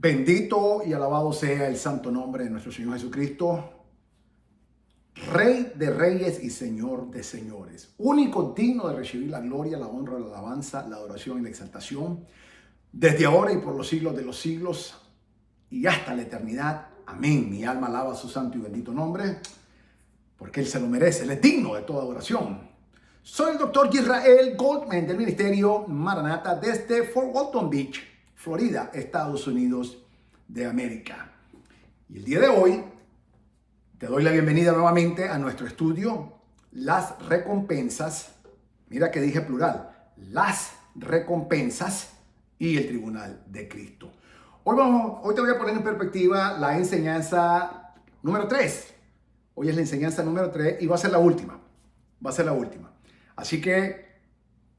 Bendito y alabado sea el santo nombre de nuestro Señor Jesucristo, Rey de reyes y Señor de señores, único digno de recibir la gloria, la honra, la alabanza, la adoración y la exaltación, desde ahora y por los siglos de los siglos y hasta la eternidad. Amén. Mi alma alaba su santo y bendito nombre, porque Él se lo merece, Él es digno de toda adoración. Soy el doctor Israel Goldman del Ministerio Maranata desde Fort Walton Beach, Florida, Estados Unidos de América. Y el día de hoy te doy la bienvenida nuevamente a nuestro estudio, las recompensas, mira que dije plural, las recompensas y el tribunal de Cristo. Hoy te voy a poner en perspectiva la enseñanza número 3. Hoy es la enseñanza número 3 y va a ser la última. Así que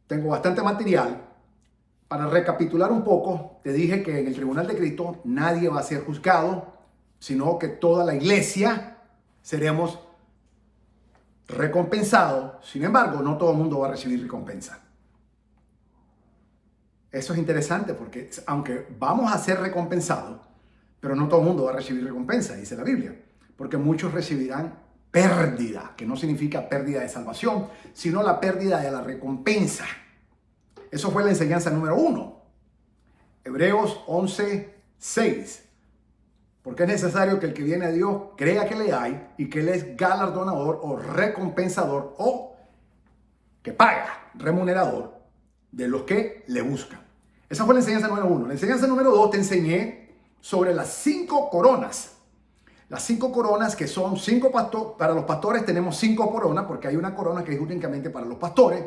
tengo bastante material. Para recapitular un poco, te dije que en el tribunal de Cristo nadie va a ser juzgado, sino que toda la iglesia seremos recompensados. Sin embargo, no todo el mundo va a recibir recompensa. Eso es interesante porque aunque vamos a ser recompensados, pero no todo el mundo va a recibir recompensa, dice la Biblia. Porque muchos recibirán pérdida, que no significa pérdida de salvación, sino la pérdida de la recompensa. Eso fue la enseñanza número 1. Hebreos 11:6. Porque es necesario que el que viene a Dios crea que le hay y que Él es galardonador o recompensador o que paga, remunerador de los que le buscan. Esa fue la enseñanza número 1. La enseñanza número 2 te enseñé sobre las 5 coronas. Las 5 coronas que son 5 pastores. Para los pastores tenemos 5 coronas porque hay una corona que es únicamente para los pastores.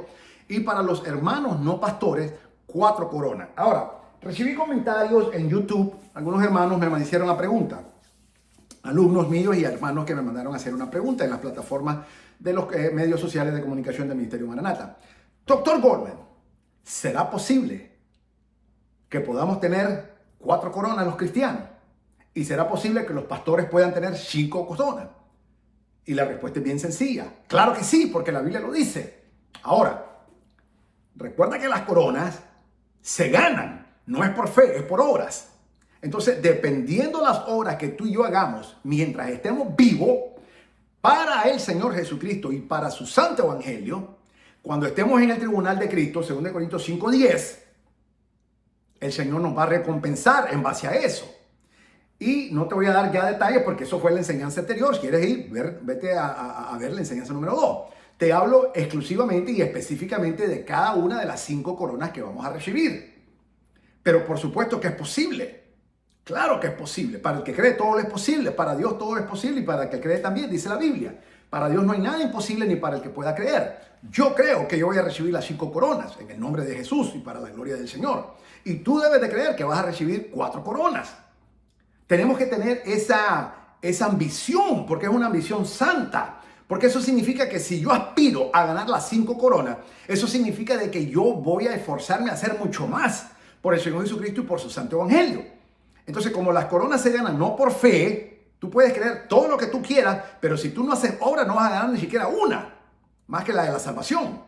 Y para los hermanos no pastores, 4 coronas. Ahora, recibí comentarios en YouTube. Algunos hermanos me hicieron la pregunta. Alumnos míos y hermanos que me mandaron a hacer una pregunta en las plataformas de los medios sociales de comunicación del Ministerio Maranata. Doctor Goldman, ¿será posible que podamos tener 4 coronas los cristianos? ¿Y será posible que los pastores puedan tener 5 coronas? Y la respuesta es bien sencilla. Claro que sí, porque la Biblia lo dice. Ahora, recuerda que las coronas se ganan, no es por fe, es por obras. Entonces, dependiendo las obras que tú y yo hagamos mientras estemos vivos para el Señor Jesucristo y para su santo evangelio, cuando estemos en el tribunal de Cristo, 2 Corintios 5:10, el Señor nos va a recompensar en base a eso. Y no te voy a dar ya detalles porque eso fue la enseñanza anterior. Si quieres ir, vete a ver la enseñanza número 2. Te hablo exclusivamente y específicamente de cada una de las 5 coronas que vamos a recibir. Pero por supuesto que es posible. Claro que es posible. Para el que cree todo es posible. Para Dios todo es posible y para el que cree también, dice la Biblia. Para Dios no hay nada imposible ni para el que pueda creer. Yo creo que yo voy a recibir las 5 coronas en el nombre de Jesús y para la gloria del Señor. Y tú debes de creer que vas a recibir 4 coronas. Tenemos que tener esa ambición, porque es una ambición santa. Porque eso significa que si yo aspiro a ganar las 5 coronas, eso significa de que yo voy a esforzarme a hacer mucho más por el Señor Jesucristo y por su santo evangelio. Entonces, como las coronas se ganan no por fe, tú puedes creer todo lo que tú quieras, pero si tú no haces obra no vas a ganar ni siquiera una, más que la de la salvación.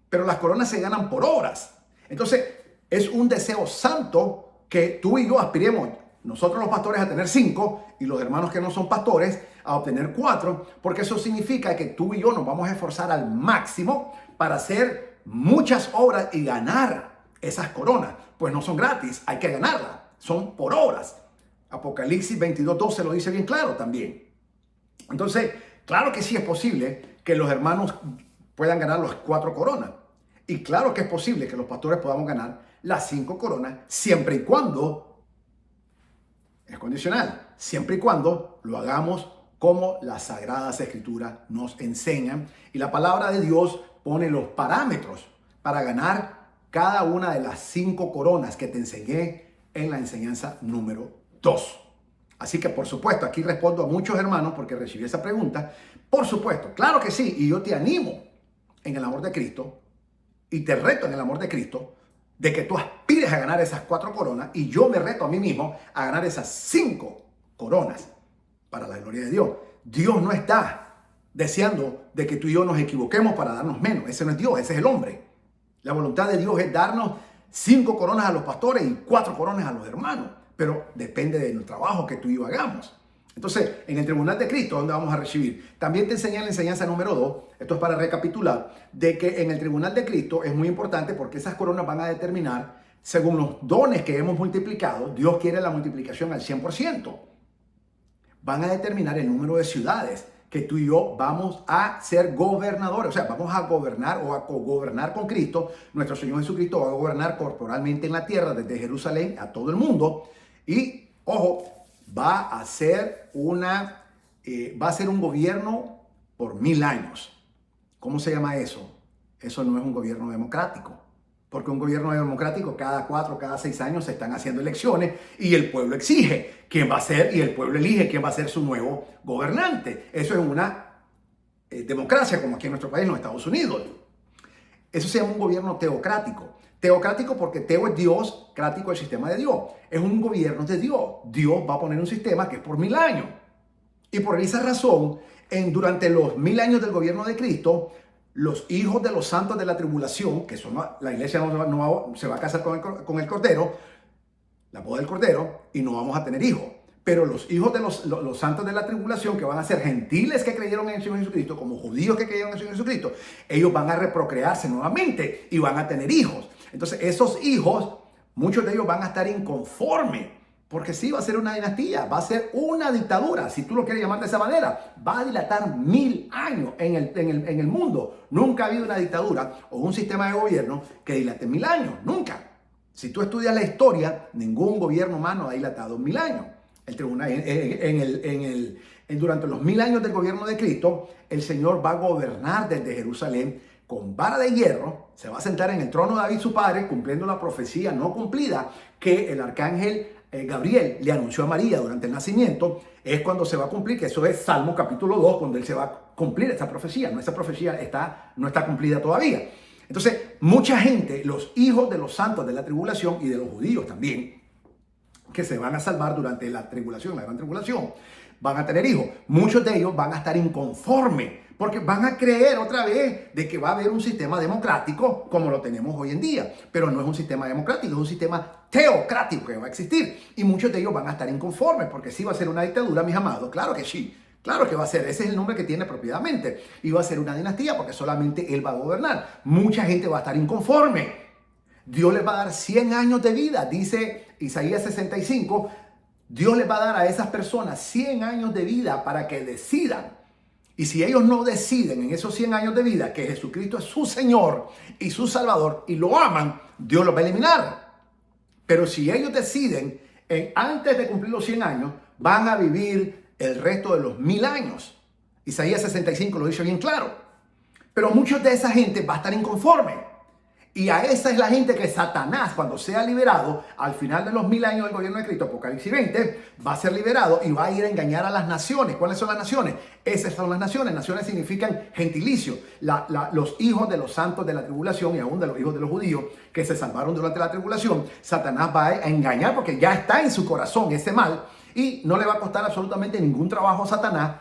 Pero las coronas se ganan por obras. Entonces, es un deseo santo que tú y yo aspiremos. Nosotros los pastores a tener 5 y los hermanos que no son pastores a obtener 4, porque eso significa que tú y yo nos vamos a esforzar al máximo para hacer muchas obras y ganar esas coronas. Pues no son gratis, hay que ganarlas, son por obras. Apocalipsis 22:12 lo dice bien claro también. Entonces, claro que sí es posible que los hermanos puedan ganar las 4 coronas. Y claro que es posible que los pastores podamos ganar las 5 coronas siempre y cuando es condicional, siempre y cuando lo hagamos como las Sagradas Escrituras nos enseñan. Y la palabra de Dios pone los parámetros para ganar cada una de las 5 coronas que te enseñé en la enseñanza número 2. Así que, por supuesto, aquí respondo a muchos hermanos porque recibí esa pregunta. Por supuesto, claro que sí. Y yo te animo en el amor de Cristo y te reto en el amor de Cristo de que tú aspires a ganar esas 4 coronas y yo me reto a mí mismo a ganar esas 5 coronas para la gloria de Dios. Dios no está deseando de que tú y yo nos equivoquemos para darnos menos. Ese no es Dios, ese es el hombre. La voluntad de Dios es darnos 5 coronas a los pastores y 4 coronas a los hermanos. pero depende del trabajo que tú y yo hagamos. Entonces, en el tribunal de Cristo, ¿dónde vamos a recibir? También te enseñan la enseñanza número 2, esto es para recapitular, de que en el tribunal de Cristo es muy importante porque esas coronas van a determinar, según los dones que hemos multiplicado, Dios quiere la multiplicación al 100%. Van a determinar el número de ciudades que tú y yo vamos a ser gobernadores, o sea, vamos a gobernar o a cogobernar con Cristo. Nuestro Señor Jesucristo va a gobernar corporalmente en la tierra desde Jerusalén a todo el mundo y, ojo, va a ser un gobierno por 1000 años. ¿Cómo se llama eso? Eso no es un gobierno democrático. Porque un gobierno democrático cada 4, cada 6 años se están haciendo elecciones y el pueblo exige quién va a ser y el pueblo elige quién va a ser su nuevo gobernante. Eso es una democracia como aquí en nuestro país, en los Estados Unidos. Eso se llama un gobierno teocrático. Teocrático porque teo es Dios, crático es el sistema de Dios. Es un gobierno de Dios. Dios va a poner un sistema que es por 1000 años. Y por esa razón, durante los 1000 años del gobierno de Cristo, los hijos de los santos de la tribulación, que son la iglesia no se va a casar con el Cordero, la boda del Cordero, y no vamos a tener hijos. Pero los hijos de los santos de la tribulación, que van a ser gentiles que creyeron en el Señor Jesucristo, como judíos que creyeron en el Señor Jesucristo, ellos van a reprocrearse nuevamente y van a tener hijos. Entonces esos hijos, muchos de ellos van a estar inconformes. Porque sí, va a ser una dinastía, va a ser una dictadura, si tú lo quieres llamar de esa manera. Va a dilatar 1000 años en el mundo. Nunca ha habido una dictadura o un sistema de gobierno que dilate 1000 años, nunca. Si tú estudias la historia, ningún gobierno humano ha dilatado 1000 años. El tribunal, durante los 1000 años del gobierno de Cristo, el Señor va a gobernar desde Jerusalén con vara de hierro, se va a sentar en el trono de David su padre, cumpliendo la profecía no cumplida que el arcángel Gabriel le anunció a María durante el nacimiento. Es cuando se va a cumplir, que eso es Salmo capítulo 2, cuando él se va a cumplir esa profecía. Esa profecía no está cumplida todavía. Entonces, mucha gente, los hijos de los santos de la tribulación y de los judíos también, que se van a salvar durante la tribulación, la gran tribulación, van a tener hijos. Muchos de ellos van a estar inconformes porque van a creer otra vez de que va a haber un sistema democrático como lo tenemos hoy en día. Pero no es un sistema democrático, es un sistema teocrático que va a existir. Y muchos de ellos van a estar inconformes porque sí va a ser una dictadura, mis amados. Claro que sí. Claro que va a ser. Ese es el nombre que tiene propiamente. Y va a ser una dinastía porque solamente él va a gobernar. Mucha gente va a estar inconforme. Dios les va a dar 100 años de vida. Dice Isaías 65. Dios les va a dar a esas personas 100 años de vida para que decidan. Y si ellos no deciden en esos 100 años de vida que Jesucristo es su Señor y su Salvador y lo aman, Dios los va a eliminar. Pero si ellos deciden antes de cumplir los 100 años, van a vivir el resto de los 1000 años. Isaías 65 lo dice bien claro. Pero muchos de esa gente va a estar inconforme. Y a esa es la gente que Satanás, cuando sea liberado, al final de los 1000 años del gobierno de Cristo, Apocalipsis 20, va a ser liberado y va a ir a engañar a las naciones. ¿Cuáles son las naciones? Esas son las naciones. Naciones significan gentilicio. Los hijos de los santos de la tribulación y aún de los hijos de los judíos que se salvaron durante la tribulación, Satanás va a engañar porque ya está en su corazón ese mal y no le va a costar absolutamente ningún trabajo a Satanás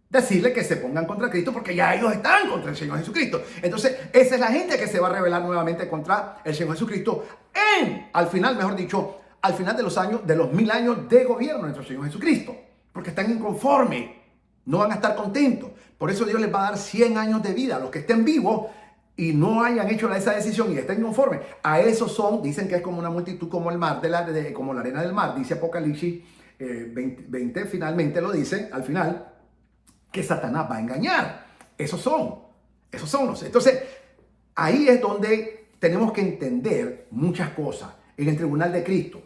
decirle que se pongan contra Cristo porque ya ellos están contra el Señor Jesucristo. Entonces, esa es la gente que se va a rebelar nuevamente contra el Señor Jesucristo al final, mejor dicho, al final de los años, de los 1000 años de gobierno de nuestro Señor Jesucristo. Porque están inconformes, no van a estar contentos. Por eso Dios les va a dar 100 años de vida a los que estén vivos y no hayan hecho esa decisión y estén conformes. A esos dicen que es como una multitud como el mar, como la arena del mar, dice Apocalipsis 20, finalmente lo dice, al final, que Satanás va a engañar. Esos son los. Entonces, ahí es donde tenemos que entender muchas cosas en el tribunal de Cristo.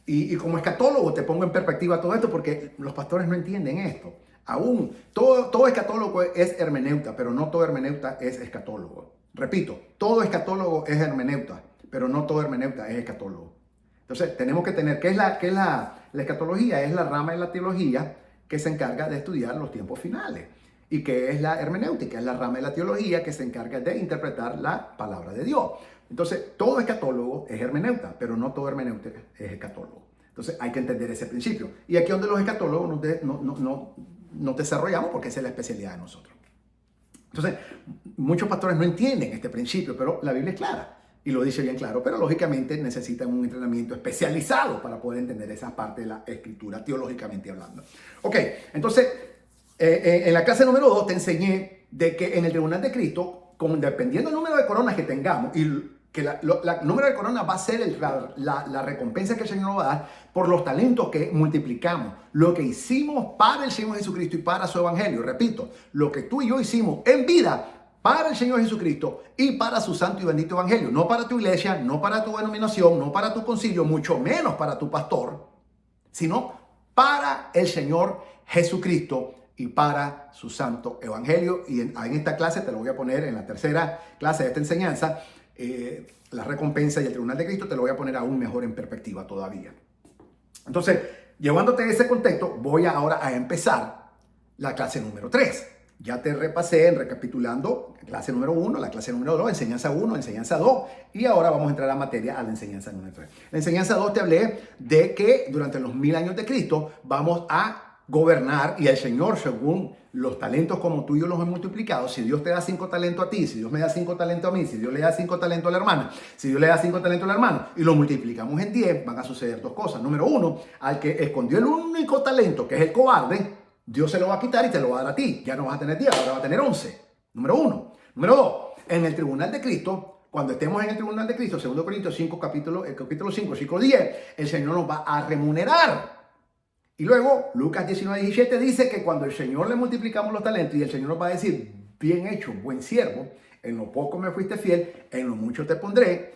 Y como escatólogo te pongo en perspectiva todo esto porque los pastores no entienden esto. Aún, todo escatólogo es hermeneuta, pero no todo hermeneuta es escatólogo. Repito, todo escatólogo es hermeneuta, pero no todo hermeneuta es escatólogo. Entonces, tenemos que tener, ¿qué es la escatología? Es la rama de la teología que se encarga de estudiar los tiempos finales. ¿Y que es la hermenéutica? Es la rama de la teología que se encarga de interpretar la palabra de Dios. Entonces, todo escatólogo es hermeneuta, pero no todo hermeneuta es escatólogo. Entonces, hay que entender ese principio. Y aquí es donde los escatólogos nos desarrollamos porque esa es la especialidad de nosotros. Entonces, muchos pastores no entienden este principio, pero la Biblia es clara. y lo dice bien claro, pero lógicamente necesitan un entrenamiento especializado para poder entender esa parte de la escritura, teológicamente hablando. Ok, entonces, en la clase número 2 te enseñé de que en el tribunal de Cristo, dependiendo del número de coronas que tengamos, y que el número de coronas va a ser la recompensa que el Señor nos va a dar por los talentos que multiplicamos, lo que hicimos para el Señor Jesucristo y para su evangelio. Repito, lo que tú y yo hicimos en vida para el Señor Jesucristo y para su santo y bendito evangelio, no para tu iglesia, no para tu denominación, no para tu concilio, mucho menos para tu pastor, sino para el Señor Jesucristo y para su santo evangelio. Y en esta clase te lo voy a poner en la tercera clase de esta enseñanza, la recompensa y el tribunal de Cristo, te lo voy a poner aún mejor en perspectiva todavía. Entonces, llevándote a ese contexto, voy ahora a empezar la clase número 3. Ya te repasé recapitulando clase número 1, la clase número 2, enseñanza 1, enseñanza 2, y ahora vamos a entrar a materia a la enseñanza número 3. La enseñanza 2 te hablé de que durante los 1000 años de Cristo vamos a gobernar, y el Señor, según los talentos como tú y yo los hemos multiplicado, si Dios te da 5 talentos a ti, si Dios me da 5 talentos a mí, si Dios le da 5 talentos a la hermana, si Dios le da 5 talentos a la hermana, y lo multiplicamos en 10, van a suceder dos cosas. Número 1, al que escondió el único talento, que es el cobarde, Dios se lo va a quitar y te lo va a dar a ti. Ya no vas a tener 10, ahora vas a tener 11. Número 1. Número 2, en el tribunal de Cristo, cuando estemos en el tribunal de Cristo, 2 Corintios 5, capítulo 5, versículo 10, el Señor nos va a remunerar. Y luego, Lucas 19:17 dice que cuando el Señor le multiplicamos los talentos y el Señor nos va a decir, bien hecho, buen siervo, en lo poco me fuiste fiel, en lo mucho te pondré,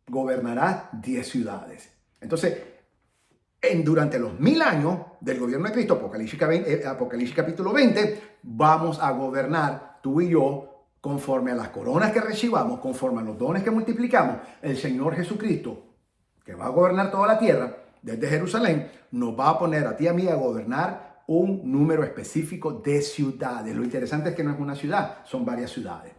gobernarás 10 ciudades. Entonces, durante los 1000 años del gobierno de Cristo, Apocalipsis capítulo 20, vamos a gobernar tú y yo conforme a las coronas que recibamos, conforme a los dones que multiplicamos. El Señor Jesucristo, que va a gobernar toda la tierra, desde Jerusalén, nos va a poner a ti y a mí a gobernar un número específico de ciudades. Lo interesante es que no es una ciudad, son varias ciudades.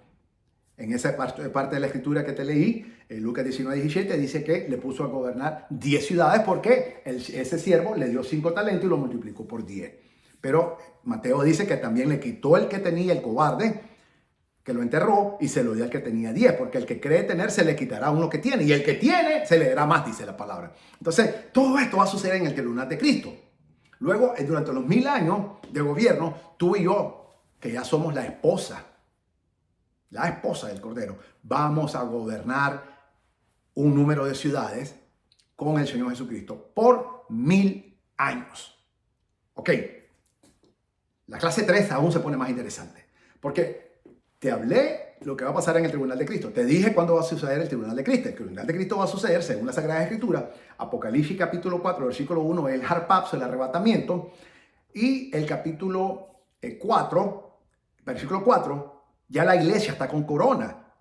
En esa parte de la escritura que te leí, Lucas 19:17, dice que le puso a gobernar 10 ciudades porque ese siervo le dio 5 talentos y lo multiplicó por 10. Pero Mateo dice que también le quitó el que tenía, el cobarde, que lo enterró, y se lo dio al que tenía 10, porque el que cree tener se le quitará uno que tiene, y el que tiene se le dará más, dice la palabra. Entonces, todo esto va a suceder en el tribunal de Cristo. Luego, durante los 1000 años de gobierno, tú y yo, que ya somos la esposa del Cordero, vamos a gobernar un número de ciudades con el Señor Jesucristo por 1000 años. Ok, la clase 3 aún se pone más interesante, porque te hablé lo que va a pasar en el tribunal de Cristo. Te dije cuándo va a suceder el tribunal de Cristo. El tribunal de Cristo va a suceder según la Sagrada Escritura. Apocalipsis capítulo 4, versículo 1, el harpazo, el arrebatamiento. Y el capítulo 4, versículo 4, ya la iglesia está con corona,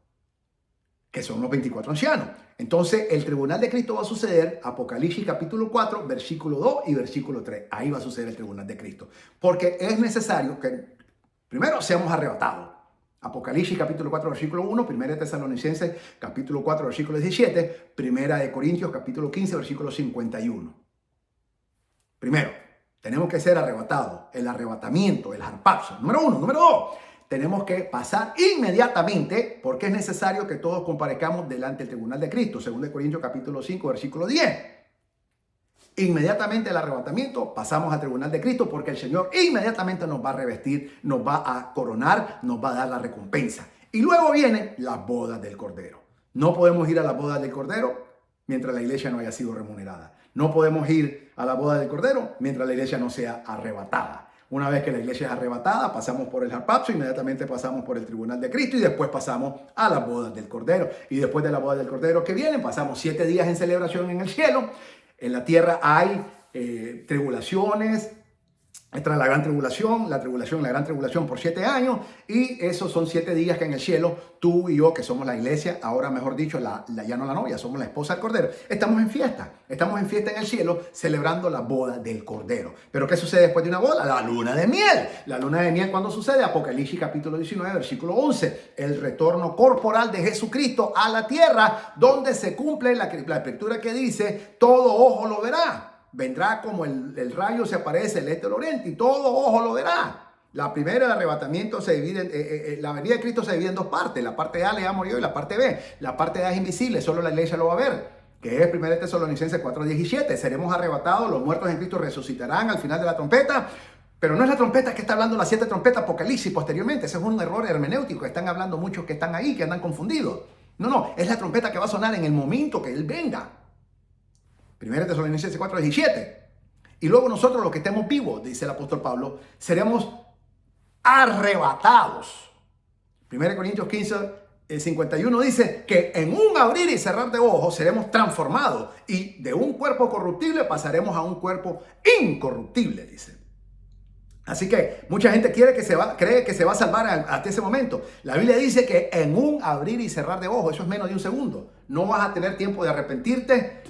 que son los 24 ancianos. Entonces, el tribunal de Cristo va a suceder, Apocalipsis capítulo 4, versículo 2 y versículo 3. Ahí va a suceder el tribunal de Cristo. Porque es necesario que primero seamos arrebatados. Apocalipsis capítulo 4, versículo 1, 1 Tesalonicenses capítulo 4, versículo 17, 1 Corintios capítulo 15, versículo 51. Primero, tenemos que ser arrebatados, el arrebatamiento, el harpazo. Número 1. Número 2, tenemos que pasar inmediatamente, porque es necesario que todos comparezcamos delante del tribunal de Cristo. 2 Corintios capítulo 5, versículo 10. Inmediatamente el arrebatamiento, pasamos al tribunal de Cristo, porque el Señor inmediatamente nos va a revestir, nos va a coronar, nos va a dar la recompensa. Y luego viene la boda del Cordero. No podemos ir a la boda del Cordero mientras la iglesia no haya sido remunerada. No podemos ir a la boda del Cordero mientras la iglesia no sea arrebatada. Una vez que la iglesia es arrebatada, pasamos por el harpazo, inmediatamente pasamos por el tribunal de Cristo y después pasamos a la boda del Cordero. Y después de la boda del Cordero que viene, pasamos 7 días en celebración en el cielo. En la tierra hay tribulaciones, tras la gran tribulación, la gran tribulación por 7 años, y esos son 7 días que en el cielo tú y yo, que somos la iglesia, ahora mejor dicho, ya no la novia, somos la esposa del Cordero, estamos en fiesta en el cielo celebrando la boda del Cordero. Pero ¿qué sucede después de una boda? La luna de miel. La luna de miel, ¿cuándo sucede? Apocalipsis capítulo 19, versículo 11, el retorno corporal de Jesucristo a la tierra, donde se cumple la escritura que dice, todo ojo lo verá. Vendrá como el rayo se aparece el este del oriente y todo ojo lo verá. La primera, el arrebatamiento, se divide, la venida de Cristo se divide en dos partes. La parte A le llamo yo y la parte B. La parte A es invisible, solo la iglesia lo va a ver, que es 1 Tesalonicenses 4:17. Seremos arrebatados, los muertos en Cristo resucitarán al final de la trompeta. Pero no es la trompeta que está hablando las 7 trompetas Apocalipsis posteriormente. Ese es un error hermenéutico. Están hablando muchos que están ahí, que andan confundidos. No, es la trompeta que va a sonar en el momento que Él venga. 1 Tesalonicenses 4:17. Y luego nosotros, los que estemos vivos, dice el apóstol Pablo, seremos arrebatados. 1 Corintios 15:51 dice que en un abrir y cerrar de ojos seremos transformados y de un cuerpo corruptible pasaremos a un cuerpo incorruptible, dice. Así que mucha gente cree que se va a salvar hasta ese momento. La Biblia dice que en un abrir y cerrar de ojos, eso es menos de un segundo. No vas a tener tiempo de arrepentirte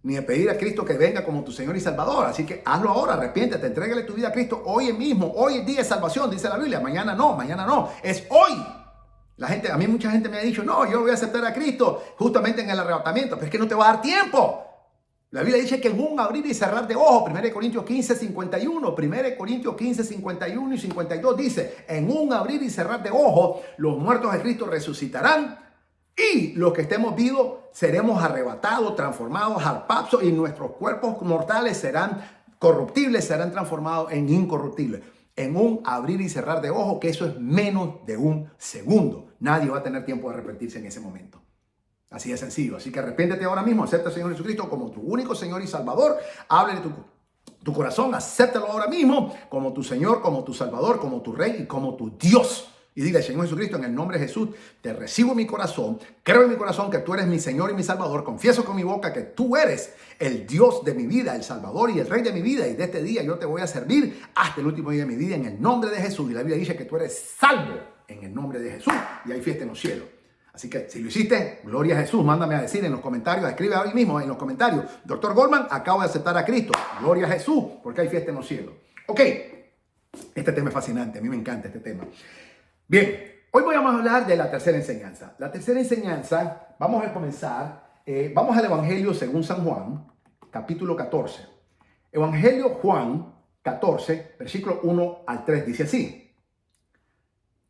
ni de pedir a Cristo que venga como tu Señor y Salvador. Así que hazlo ahora, arrepiéntete, entrégale tu vida a Cristo hoy mismo. Hoy es día de salvación, dice la Biblia. Mañana no, es hoy. A mí mucha gente me ha dicho, no, yo voy a aceptar a Cristo justamente en el arrebatamiento, pero es que no te va a dar tiempo. La Biblia dice que en un abrir y cerrar de ojos, 1 Corintios 15:51, 1 Corintios 15:51 y 52 dice, en un abrir y cerrar de ojos, los muertos de Cristo resucitarán y los que estemos vivos seremos arrebatados, transformados al paso y nuestros cuerpos mortales serán corruptibles, serán transformados en incorruptibles. En un abrir y cerrar de ojos, que eso es menos de un segundo. Nadie va a tener tiempo de arrepentirse en ese momento. Así de sencillo. Así que arrepiéntete ahora mismo, acepta al Señor Jesucristo como tu único Señor y Salvador. Háblale tu corazón, acéptalo ahora mismo como tu Señor, como tu Salvador, como tu Rey y como tu Dios. Y diga, Señor Jesucristo, en el nombre de Jesús, te recibo en mi corazón, creo en mi corazón que tú eres mi Señor y mi Salvador, confieso con mi boca que tú eres el Dios de mi vida, el Salvador y el Rey de mi vida, y de este día yo te voy a servir hasta el último día de mi vida en el nombre de Jesús. Y la Biblia dice que tú eres salvo en el nombre de Jesús, y hay fiesta en los cielos. Así que si lo hiciste, gloria a Jesús, mándame a decir en los comentarios, escribe ahora mismo en los comentarios, Dr. Goldman, acabo de aceptar a Cristo, gloria a Jesús, porque hay fiesta en los cielos. Ok, este tema es fascinante, a mí me encanta este tema. Bien, hoy vamos a hablar de la tercera enseñanza. La tercera enseñanza, vamos a comenzar, vamos al Evangelio según San Juan, capítulo 14. Evangelio Juan 14, versículo 1 al 3, dice así.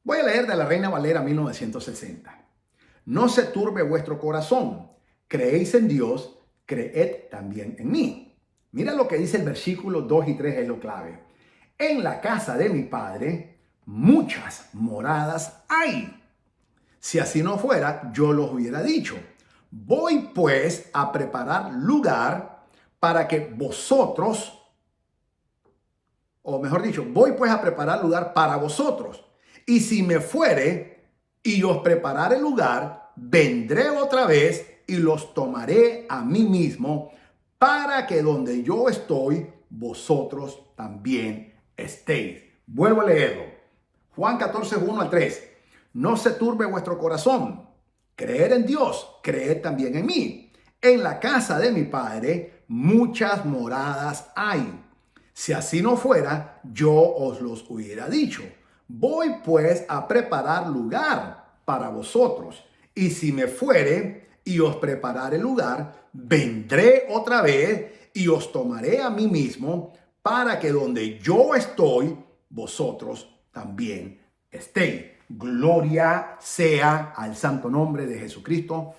Voy a leer de la Reina Valera 1960. No se turbe vuestro corazón. Creéis en Dios, creed también en mí. Mira lo que dice el versículo 2 y 3, es lo clave. En la casa de mi Padre muchas moradas hay. Si así no fuera, yo los hubiera dicho. Voy pues a preparar lugar para que vosotros, o mejor dicho, voy pues a preparar lugar para vosotros. Y si me fuere y os prepararé lugar, vendré otra vez y los tomaré a mí mismo, para que donde yo estoy, vosotros también estéis. Vuelvo a leerlo. Juan 14, 1 al 3. No se turbe vuestro corazón. Creer en Dios, creed también en mí. En la casa de mi Padre muchas moradas hay. Si así no fuera, yo os los hubiera dicho. Voy pues a preparar lugar para vosotros. Y si me fuere y os prepararé lugar, vendré otra vez y os tomaré a mí mismo, para que donde yo estoy, vosotros también estéis. Gloria sea al santo nombre de Jesucristo,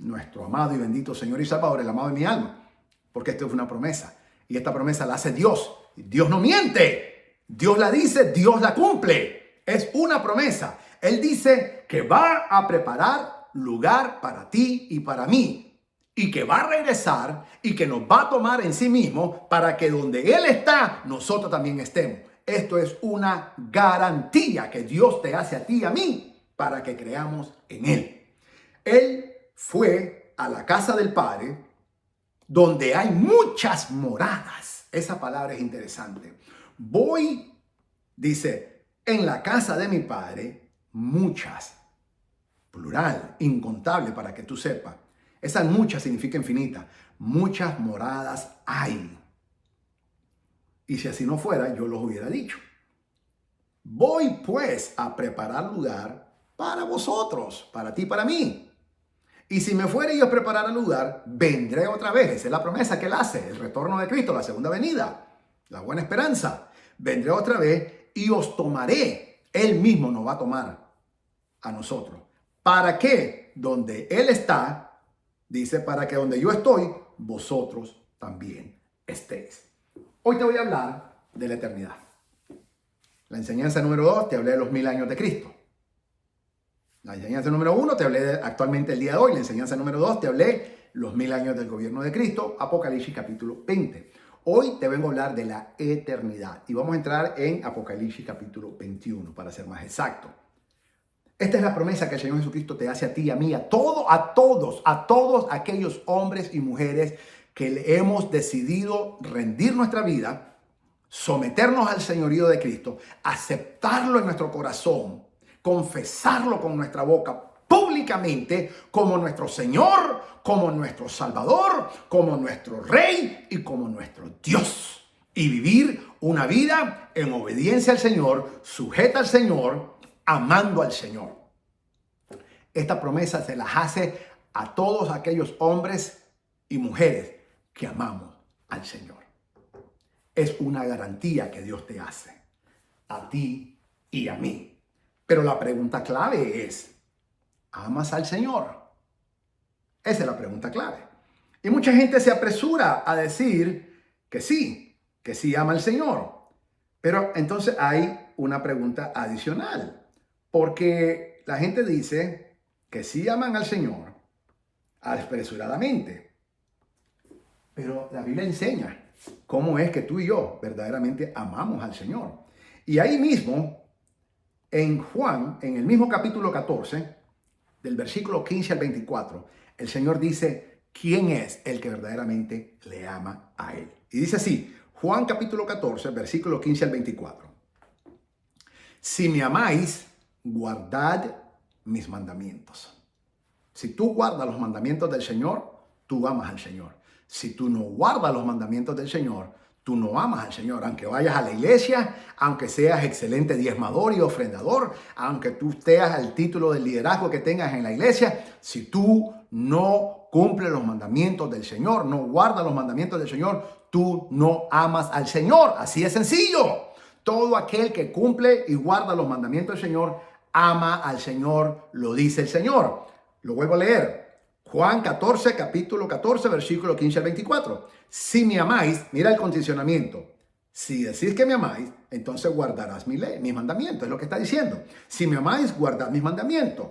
nuestro amado y bendito Señor y Salvador, el amado de mi alma. Porque esto es una promesa. Y esta promesa la hace Dios. Dios no miente. Dios la dice, Dios la cumple. Es una promesa. Él dice que va a preparar lugar para ti y para mí. Y que va a regresar y que nos va a tomar en sí mismo para que donde Él está, nosotros también estemos. Esto es una garantía que Dios te hace a ti y a mí para que creamos en Él. Él fue a la casa del Padre, donde hay muchas moradas. Esa palabra es interesante. Voy, dice, en la casa de mi Padre, muchas. Plural, incontable, para que tú sepas. Esa muchas significa infinita. Muchas moradas hay. Y si así no fuera, yo los hubiera dicho. Voy pues a preparar lugar para vosotros, para ti y para mí. Y si me fuere y os prepararé lugar, vendré otra vez. Esa es la promesa que Él hace, el retorno de Cristo, la segunda venida, la buena esperanza. Vendré otra vez y os tomaré. Él mismo nos va a tomar a nosotros. ¿Para qué? Donde Él está, dice, para que donde yo estoy, vosotros también estéis. Hoy te voy a hablar de la eternidad. La enseñanza número 2, te hablé de los 1000 años de Cristo. La enseñanza número 1, te hablé actualmente el día de hoy. La enseñanza número 2, te hablé los 1000 años del gobierno de Cristo. Apocalipsis capítulo 20. Hoy te vengo a hablar de la eternidad. Y vamos a entrar en Apocalipsis capítulo 21, para ser más exacto. Esta es la promesa que el Señor Jesucristo te hace a ti y a mí, a todos aquellos hombres y mujeres que le hemos decidido rendir nuestra vida, someternos al señorío de Cristo, aceptarlo en nuestro corazón, confesarlo con nuestra boca públicamente como nuestro Señor, como nuestro Salvador, como nuestro Rey y como nuestro Dios. Y vivir una vida en obediencia al Señor, sujeta al Señor, amando al Señor. Esta promesa se las hace a todos aquellos hombres y mujeres que amamos al Señor. Es una garantía que Dios te hace a ti y a mí. Pero la pregunta clave es, ¿amas al Señor? Esa es la pregunta clave. Y mucha gente se apresura a decir que sí ama al Señor. Pero entonces hay una pregunta adicional. Porque la gente dice que sí aman al Señor apresuradamente. Pero la Biblia enseña cómo es que tú y yo verdaderamente amamos al Señor. Y ahí mismo, en Juan, en el mismo capítulo 14, del versículo 15 al 24, el Señor dice quién es el que verdaderamente le ama a Él. Y dice así, Juan capítulo 14, versículo 15 al 24. Si me amáis, guardad mis mandamientos. Si tú guardas los mandamientos del Señor, tú amas al Señor. Si tú no guardas los mandamientos del Señor, tú no amas al Señor. Aunque vayas a la iglesia, aunque seas excelente diezmador y ofrendador, aunque tú tengas el título de liderazgo que tengas en la iglesia, si tú no cumples los mandamientos del Señor, no guardas los mandamientos del Señor, tú no amas al Señor. Así es sencillo. Todo aquel que cumple y guarda los mandamientos del Señor, ama al Señor, lo dice el Señor. Lo vuelvo a leer. Juan 14, capítulo 14, versículo 15 al 24. Si me amáis, mira el condicionamiento. Si decís que me amáis, entonces guardarás mis mandamientos. Es lo que está diciendo. Si me amáis, guardad mis mandamientos.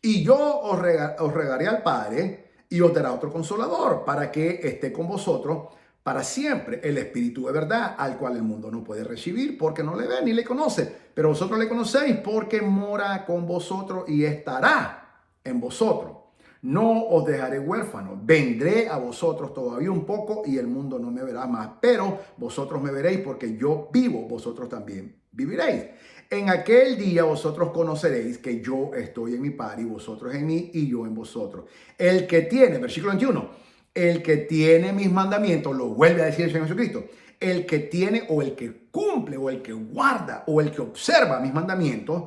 Y yo os regaré al Padre y os dará otro consolador para que esté con vosotros para siempre, el Espíritu de verdad, al cual el mundo no puede recibir porque no le ve ni le conoce. Pero vosotros le conocéis porque mora con vosotros y estará en vosotros. No os dejaré huérfanos, vendré a vosotros todavía un poco y el mundo no me verá más. Pero vosotros me veréis porque yo vivo, vosotros también viviréis. En aquel día vosotros conoceréis que yo estoy en mi Padre y vosotros en mí y yo en vosotros. El que tiene, versículo 21. El que tiene mis mandamientos, lo vuelve a decir el Señor Jesucristo, el que tiene o el que cumple o el que guarda o el que observa mis mandamientos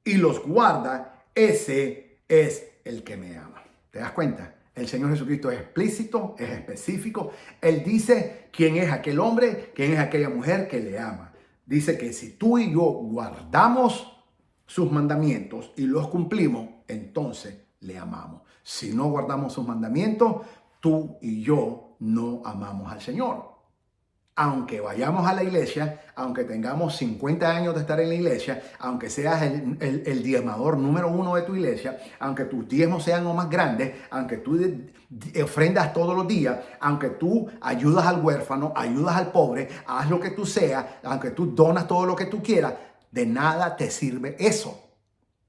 y los guarda, ese es el que me ama. ¿Te das cuenta? El Señor Jesucristo es explícito, es específico. Él dice quién es aquel hombre, quién es aquella mujer que le ama. Dice que si tú y yo guardamos sus mandamientos y los cumplimos, entonces le amamos. Si no guardamos sus mandamientos, tú y yo no amamos al Señor. Aunque vayamos a la iglesia, aunque tengamos 50 años de estar en la iglesia, aunque seas el diezmador número 1 de tu iglesia, aunque tus diezmos sean los más grandes, aunque tú ofrendas todos los días, aunque tú ayudas al huérfano, ayudas al pobre, haz lo que tú seas, aunque tú donas todo lo que tú quieras, de nada te sirve eso.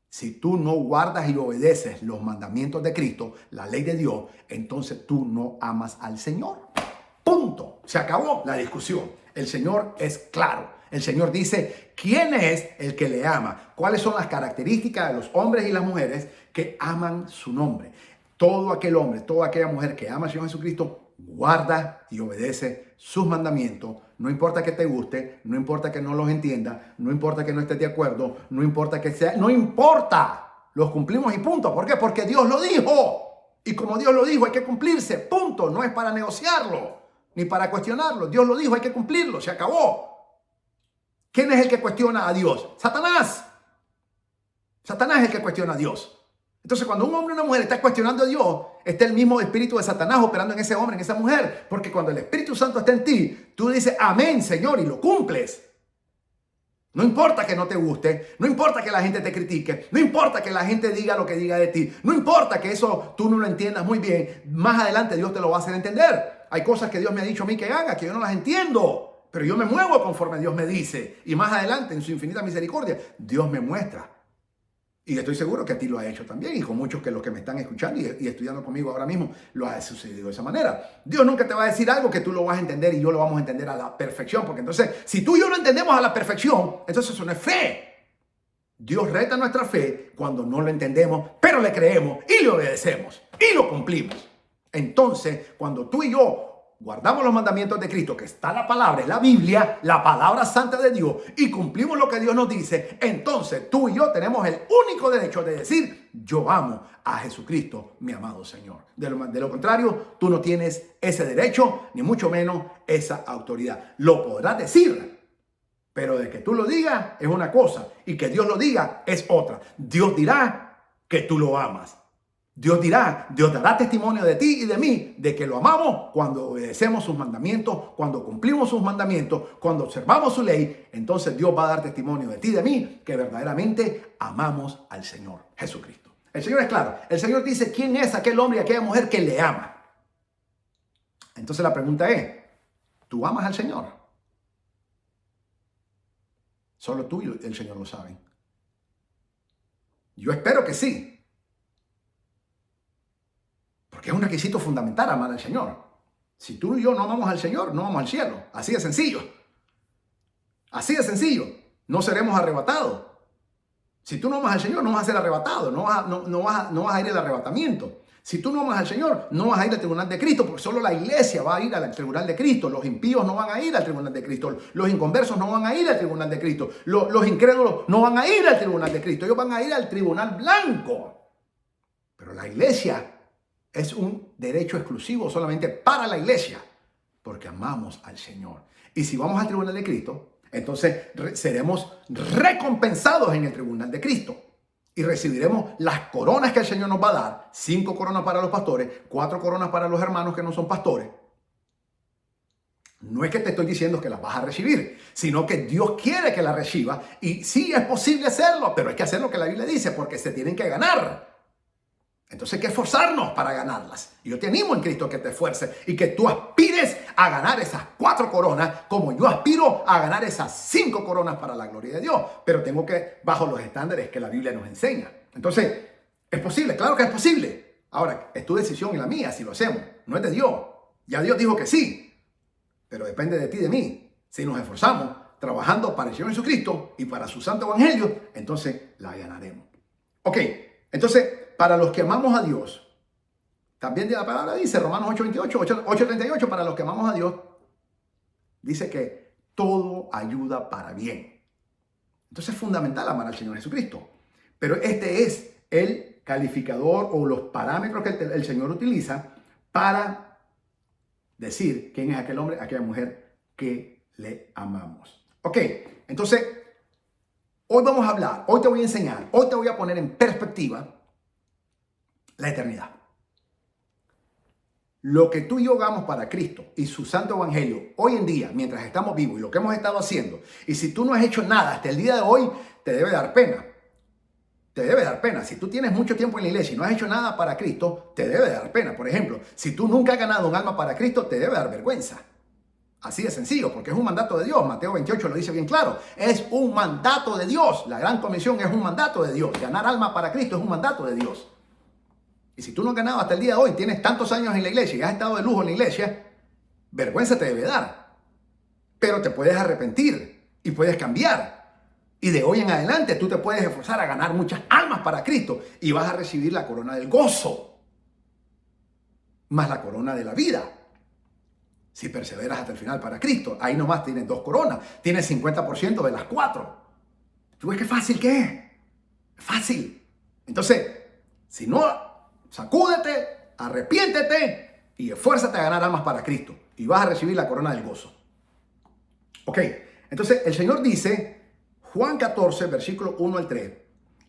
Si tú no guardas y obedeces los mandamientos de Cristo, la ley de Dios, entonces tú no amas al Señor. Punto. Se acabó la discusión. El Señor es claro. El Señor dice quién es el que le ama. ¿Cuáles son las características de los hombres y las mujeres que aman su nombre? Todo aquel hombre, toda aquella mujer que ama al Señor Jesucristo, guarda y obedece sus mandamientos. No importa que te guste, no importa que no los entienda, no importa que no estés de acuerdo, no importa que sea, no importa. Los cumplimos y punto. ¿Por qué? Porque Dios lo dijo. Y como Dios lo dijo, hay que cumplirse. Punto. No es para negociarlo ni para cuestionarlo. Dios lo dijo, hay que cumplirlo. Se acabó. ¿Quién es el que cuestiona a Dios? Satanás. Satanás es el que cuestiona a Dios. Entonces, cuando un hombre o una mujer está cuestionando a Dios, está el mismo espíritu de Satanás operando en ese hombre, en esa mujer. Porque cuando el Espíritu Santo está en ti, tú dices, amén, Señor, y lo cumples. No importa que no te guste, no importa que la gente te critique, no importa que la gente diga lo que diga de ti, no importa que eso tú no lo entiendas muy bien, más adelante Dios te lo va a hacer entender. Hay cosas que Dios me ha dicho a mí que haga, que yo no las entiendo, pero yo me muevo conforme Dios me dice. Y más adelante, en su infinita misericordia, Dios me muestra. Y estoy seguro que a ti lo ha hecho también, y con muchos que los que me están escuchando y estudiando conmigo ahora mismo, lo ha sucedido de esa manera. Dios nunca te va a decir algo que tú lo vas a entender y yo lo vamos a entender a la perfección, porque entonces, si tú y yo lo entendemos a la perfección, entonces eso no es fe. Dios reta nuestra fe cuando no lo entendemos, pero le creemos y le obedecemos y lo cumplimos. Entonces, cuando tú y yo guardamos los mandamientos de Cristo, que está la palabra, es la Biblia, la palabra santa de Dios, y cumplimos lo que Dios nos dice, entonces tú y yo tenemos el único derecho de decir, yo amo a Jesucristo, mi amado Señor. De lo contrario, tú no tienes ese derecho, ni mucho menos esa autoridad. Lo podrás decir, pero de que tú lo digas es una cosa, y que Dios lo diga es otra. Dios dirá que tú lo amas. Dios dará testimonio de ti y de mí, de que lo amamos cuando obedecemos sus mandamientos, cuando cumplimos sus mandamientos, cuando observamos su ley. Entonces Dios va a dar testimonio de ti y de mí, que verdaderamente amamos al Señor Jesucristo. El Señor es claro. El Señor dice, ¿quién es aquel hombre y aquella mujer que le ama? Entonces la pregunta es, ¿tú amas al Señor? Solo tú y el Señor lo saben. Yo espero que sí. Porque es un requisito fundamental amar al Señor. Si tú y yo no amamos al Señor, no vamos al cielo. Así de sencillo. Así de sencillo. No seremos arrebatados. Si tú no amas al Señor, no vas a ser arrebatado. No vas a ir al arrebatamiento. Si tú no amas al Señor, no vas a ir al tribunal de Cristo, porque solo la iglesia va a ir al tribunal de Cristo. Los impíos no van a ir al tribunal de Cristo. Los inconversos no van a ir al tribunal de Cristo. Los incrédulos no van a ir al tribunal de Cristo. Ellos van a ir al tribunal blanco. Pero la iglesia es un derecho exclusivo solamente para la iglesia, porque amamos al Señor. Y si vamos al tribunal de Cristo, entonces seremos recompensados en el tribunal de Cristo. Y recibiremos las coronas que el Señor nos va a dar. 5 coronas para los pastores, 4 coronas para los hermanos que no son pastores. No es que te estoy diciendo que las vas a recibir, sino que Dios quiere que las recibas. Y sí es posible hacerlo, pero hay que hacer lo que la Biblia dice, porque se tienen que ganar. Entonces hay que esforzarnos para ganarlas. Y yo te animo en Cristo que te esfuerces y que tú aspires a ganar esas 4 coronas como yo aspiro a ganar esas 5 coronas para la gloria de Dios. Pero tengo que, bajo los estándares que la Biblia nos enseña. Entonces, ¿es posible? Claro que es posible. Ahora, es tu decisión y la mía si lo hacemos. No es de Dios. Ya Dios dijo que sí. Pero depende de ti y de mí. Si nos esforzamos trabajando para el Señor Jesucristo y para su santo evangelio, entonces la ganaremos. Ok, entonces, para los que amamos a Dios, también la palabra dice, Romanos 8:28, 8:38, para los que amamos a Dios, dice que todo ayuda para bien. Entonces es fundamental amar al Señor Jesucristo. Pero este es el calificador o los parámetros que el Señor utiliza para decir quién es aquel hombre, aquella mujer que le amamos. Ok, entonces, hoy vamos a hablar, hoy te voy a enseñar, hoy te voy a poner en perspectiva la eternidad. Lo que tú y yo hagamos para Cristo y su santo evangelio hoy en día, mientras estamos vivos y lo que hemos estado haciendo, y si tú no has hecho nada hasta el día de hoy, te debe dar pena. Te debe dar pena. Si tú tienes mucho tiempo en la iglesia y no has hecho nada para Cristo, te debe dar pena. Por ejemplo, si tú nunca has ganado un alma para Cristo, te debe dar vergüenza. Así de sencillo, porque es un mandato de Dios. Mateo 28 lo dice bien claro. Es un mandato de Dios. La gran comisión es un mandato de Dios. Ganar alma para Cristo es un mandato de Dios. Y si tú no has ganado hasta el día de hoy, tienes tantos años en la iglesia y has estado de lujo en la iglesia, vergüenza te debe dar. Pero te puedes arrepentir y puedes cambiar. Y de hoy en adelante tú te puedes esforzar a ganar muchas almas para Cristo y vas a recibir la corona del gozo, más la corona de la vida. Si perseveras hasta el final para Cristo, ahí nomás tienes 2 coronas, tienes 50% de las 4. ¿Tú ves qué fácil que es? Fácil. Entonces, si no, sacúdete, arrepiéntete y esfuérzate a ganar almas para Cristo y vas a recibir la corona del gozo. Ok, Entonces el Señor dice, Juan 14, versículo 1 al 3,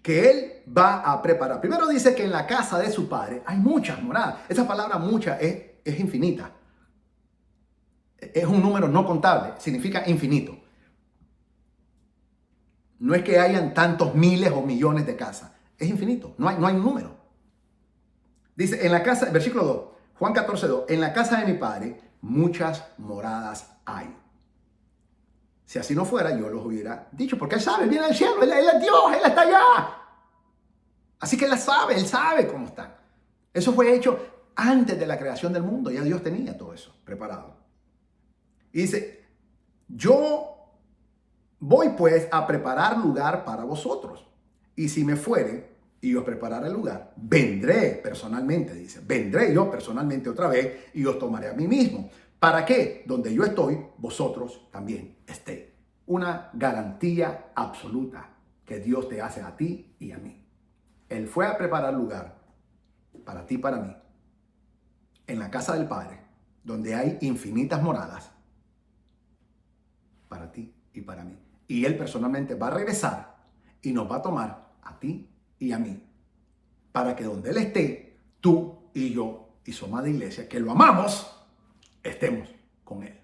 que Él va a preparar. Primero dice que en la casa de su Padre hay muchas moradas. Esa palabra mucha es infinita. Es un número no contable, significa infinito. No es que hayan tantos miles o millones de casas, es infinito, no hay un número. Dice, en la casa, versículo 2, Juan 14, 2, en la casa de mi Padre muchas moradas hay. Si así no fuera, yo los hubiera dicho, porque Él sabe, Él viene del cielo, Él es Dios, Él está allá. Así que Él sabe cómo están. Eso fue hecho antes de la creación del mundo, ya Dios tenía todo eso preparado. Y dice, yo voy pues a preparar lugar para vosotros. Y si me fuere y os prepararé el lugar, vendré personalmente, dice. Vendré yo personalmente otra vez y os tomaré a mí mismo. ¿Para qué? Donde yo estoy, vosotros también estéis. Una garantía absoluta que Dios te hace a ti y a mí. Él fue a preparar lugar para ti y para mí. En la casa del Padre, donde hay infinitas moradas. Para ti y para mí. Y Él personalmente va a regresar y nos va a tomar a ti y a mí, para que donde Él esté, tú y yo y su amada iglesia, que lo amamos, estemos con Él.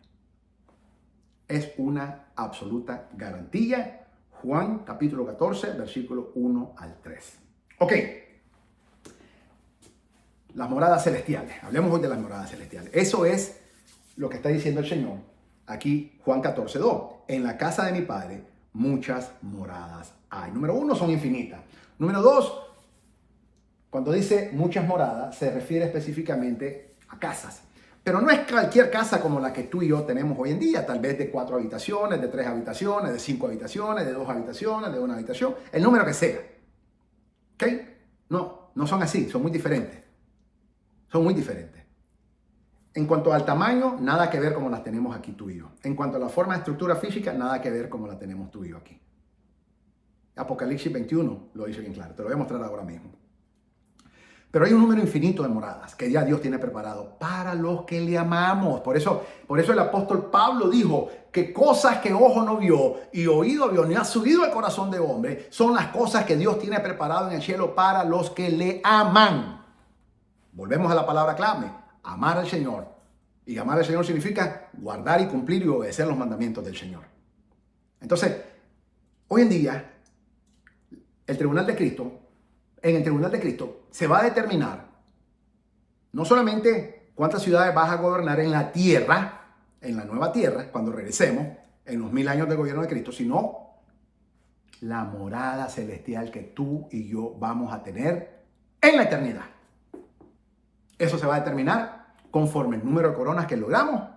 Es una absoluta garantía. Juan capítulo 14, versículo 1 al 3. Ok. Las moradas celestiales. Hablemos hoy de las moradas celestiales. Eso es lo que está diciendo el Señor. Aquí Juan 14, 2. En la casa de mi Padre muchas moradas hay. Número 1, son infinitas. Número 2, cuando dice muchas moradas, se refiere específicamente a casas. Pero no es cualquier casa como la que tú y yo tenemos hoy en día, tal vez de 4 habitaciones, de 3 habitaciones, de 5 habitaciones, de 2 habitaciones, de 1 habitación, el número que sea. ¿Ok? No son así, son muy diferentes. Son muy diferentes. En cuanto al tamaño, nada que ver como las tenemos aquí tú y yo. En cuanto a la forma de estructura física, nada que ver como la tenemos tú y yo aquí. Apocalipsis 21 lo dice bien claro. Te lo voy a mostrar ahora mismo. Pero hay un número infinito de moradas que ya Dios tiene preparado para los que le amamos. Por eso el apóstol Pablo dijo que cosas que ojo no vio y oído vio ni ha subido al corazón de hombre son las cosas que Dios tiene preparado en el cielo para los que le aman. Volvemos a la palabra clave. Amar al Señor. Y amar al Señor significa guardar y cumplir y obedecer los mandamientos del Señor. Entonces, hoy en día, en el tribunal de Cristo se va a determinar no solamente cuántas ciudades vas a gobernar en la tierra, en la nueva tierra, cuando regresemos, en los 1000 años del gobierno de Cristo, sino la morada celestial que tú y yo vamos a tener en la eternidad. Eso se va a determinar conforme el número de coronas que logramos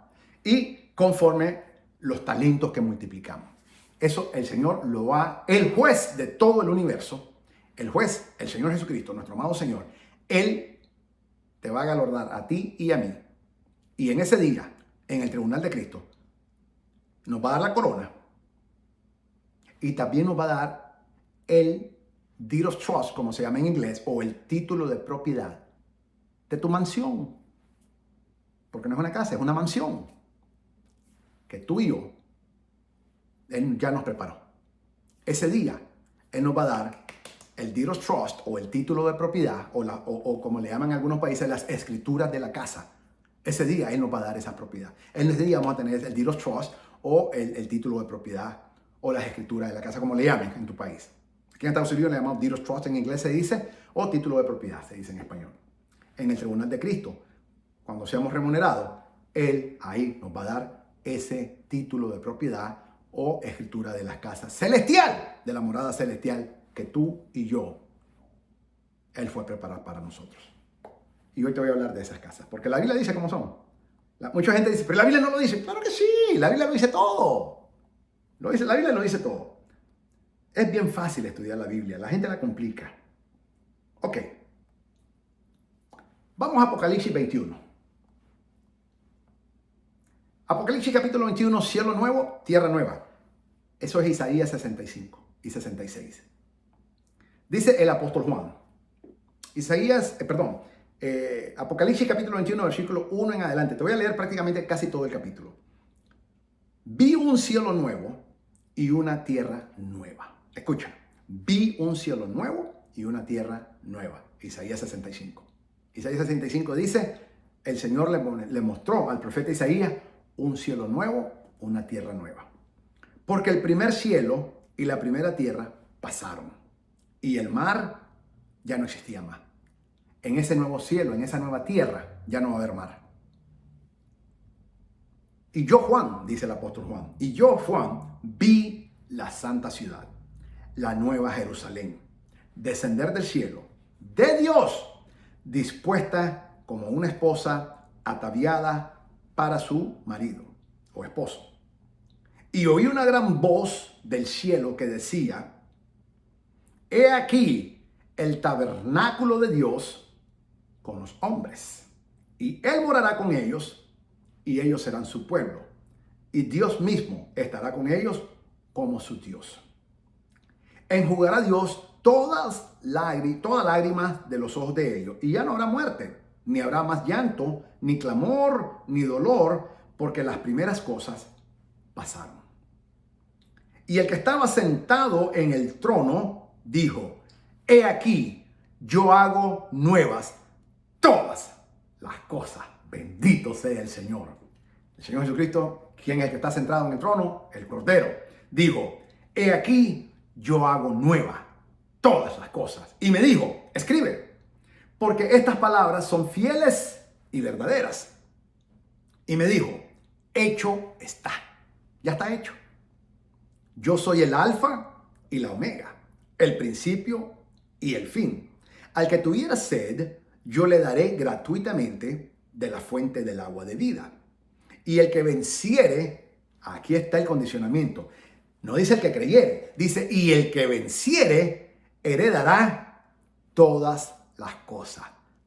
y conforme los talentos que multiplicamos. Eso el Señor lo va, el juez de todo el universo, el juez, el Señor Jesucristo, nuestro amado Señor, Él te va a galardar a ti y a mí. Y en ese día, en el tribunal de Cristo, nos va a dar la corona y también nos va a dar el deed of trust, como se llama en inglés, o el título de propiedad de tu mansión. Porque no es una casa, es una mansión que tú y yo, Él ya nos preparó. Ese día, Él nos va a dar el deed of trust o el título de propiedad o como le llaman en algunos países, las escrituras de la casa. Ese día Él nos va a dar esa propiedad. En ese día vamos a tener el deed of trust o el título de propiedad o las escrituras de la casa, como le llamen en tu país. Aquí en Estados Unidos le llamamos deed of trust, en inglés se dice, o título de propiedad se dice en español. En el tribunal de Cristo, cuando seamos remunerados, Él ahí nos va a dar ese título de propiedad o escritura de la casa celestial, de la morada celestial que tú y yo, Él fue a preparar para nosotros. Y hoy te voy a hablar de esas casas, porque la Biblia dice cómo son. Mucha gente dice, pero la Biblia no lo dice. Claro que sí, la Biblia lo dice todo. La Biblia lo dice todo. Es bien fácil estudiar la Biblia, la gente la complica. Ok. Vamos a Apocalipsis 21. Apocalipsis capítulo 21, cielo nuevo, tierra nueva. Eso es Isaías 65 y 66. Dice el apóstol Juan. Apocalipsis capítulo 21, versículo 1 en adelante. Te voy a leer prácticamente casi todo el capítulo. Vi un cielo nuevo y una tierra nueva. Escucha, vi un cielo nuevo y una tierra nueva. Isaías 65. Isaías 65 dice, el Señor le mostró al profeta Isaías un cielo nuevo, una tierra nueva. Porque el primer cielo y la primera tierra pasaron y el mar ya no existía más. En ese nuevo cielo, en esa nueva tierra, ya no va a haber mar. Y yo, Juan, dice el apóstol Juan, y yo, Juan, vi la santa ciudad, la nueva Jerusalén, descender del cielo, de Dios, dispuesta como una esposa ataviada para su marido o esposo. Y oí una gran voz del cielo que decía, he aquí el tabernáculo de Dios con los hombres, y Él morará con ellos, y ellos serán su pueblo, y Dios mismo estará con ellos como su Dios. Enjugará Dios toda lágrima de los ojos de ellos, y ya no habrá muerte, ni habrá más llanto, ni clamor, ni dolor, porque las primeras cosas pasaron. Y el que estaba sentado en el trono dijo, he aquí, yo hago nuevas todas las cosas. Bendito sea el Señor. El Señor Jesucristo, quien es el que está sentado en el trono, el Cordero, dijo, he aquí, yo hago nuevas todas las cosas. Y me dijo, escribe, porque estas palabras son fieles y verdaderas. Y me dijo, hecho está. Ya está hecho. Yo soy el alfa y la omega, el principio y el fin. Al que tuviera sed, yo le daré gratuitamente de la fuente del agua de vida. Y el que venciere, aquí está el condicionamiento. No dice el que creyere, dice, y el que venciere heredará todas las cosas.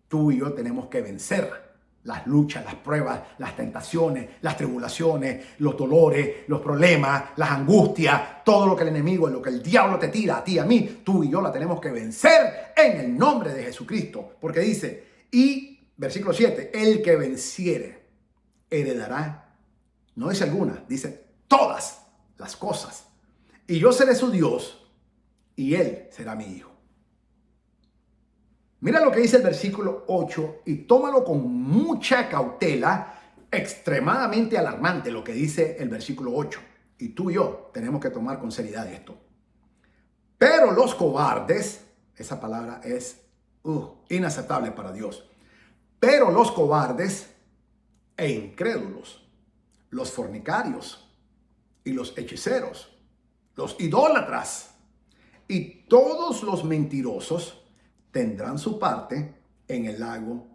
Tú y yo tenemos que vencer las luchas, las pruebas, las tentaciones, las tribulaciones, los dolores, los problemas, las angustias, todo lo que el enemigo, lo que el diablo te tira a ti, a mí, tú y yo la tenemos que vencer en el nombre de Jesucristo. Porque dice, y versículo 7, el que venciere heredará, no dice alguna, dice todas las cosas. Y yo seré su Dios y él será mi hijo. Mira lo que dice el versículo 8 y tómalo con mucha cautela, extremadamente alarmante lo que dice el versículo 8. Y tú y yo tenemos que tomar con seriedad esto. Pero los cobardes, esa palabra es inaceptable para Dios. Pero los cobardes e incrédulos, los fornicarios y los hechiceros, los idólatras y todos los mentirosos tendrán su parte en el lago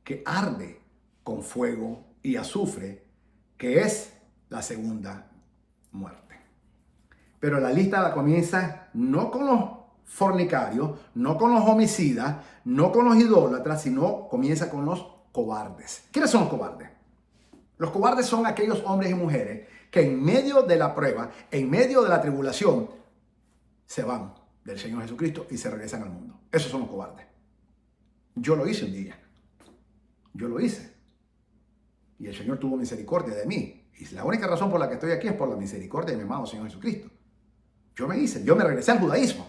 que arde con fuego y azufre, que es la segunda muerte. Pero la lista comienza no con los fornicarios, no con los homicidas, no con los idólatras, sino comienza con los cobardes. ¿Quiénes son los cobardes? Los cobardes son aquellos hombres y mujeres que en medio de la prueba, en medio de la tribulación, se van del Señor Jesucristo y se regresan al mundo. Esos son los cobardes. Yo lo hice un día. Yo lo hice. Y el Señor tuvo misericordia de mí. Y la única razón por la que estoy aquí es por la misericordia de mi amado Señor Jesucristo. Yo me regresé al judaísmo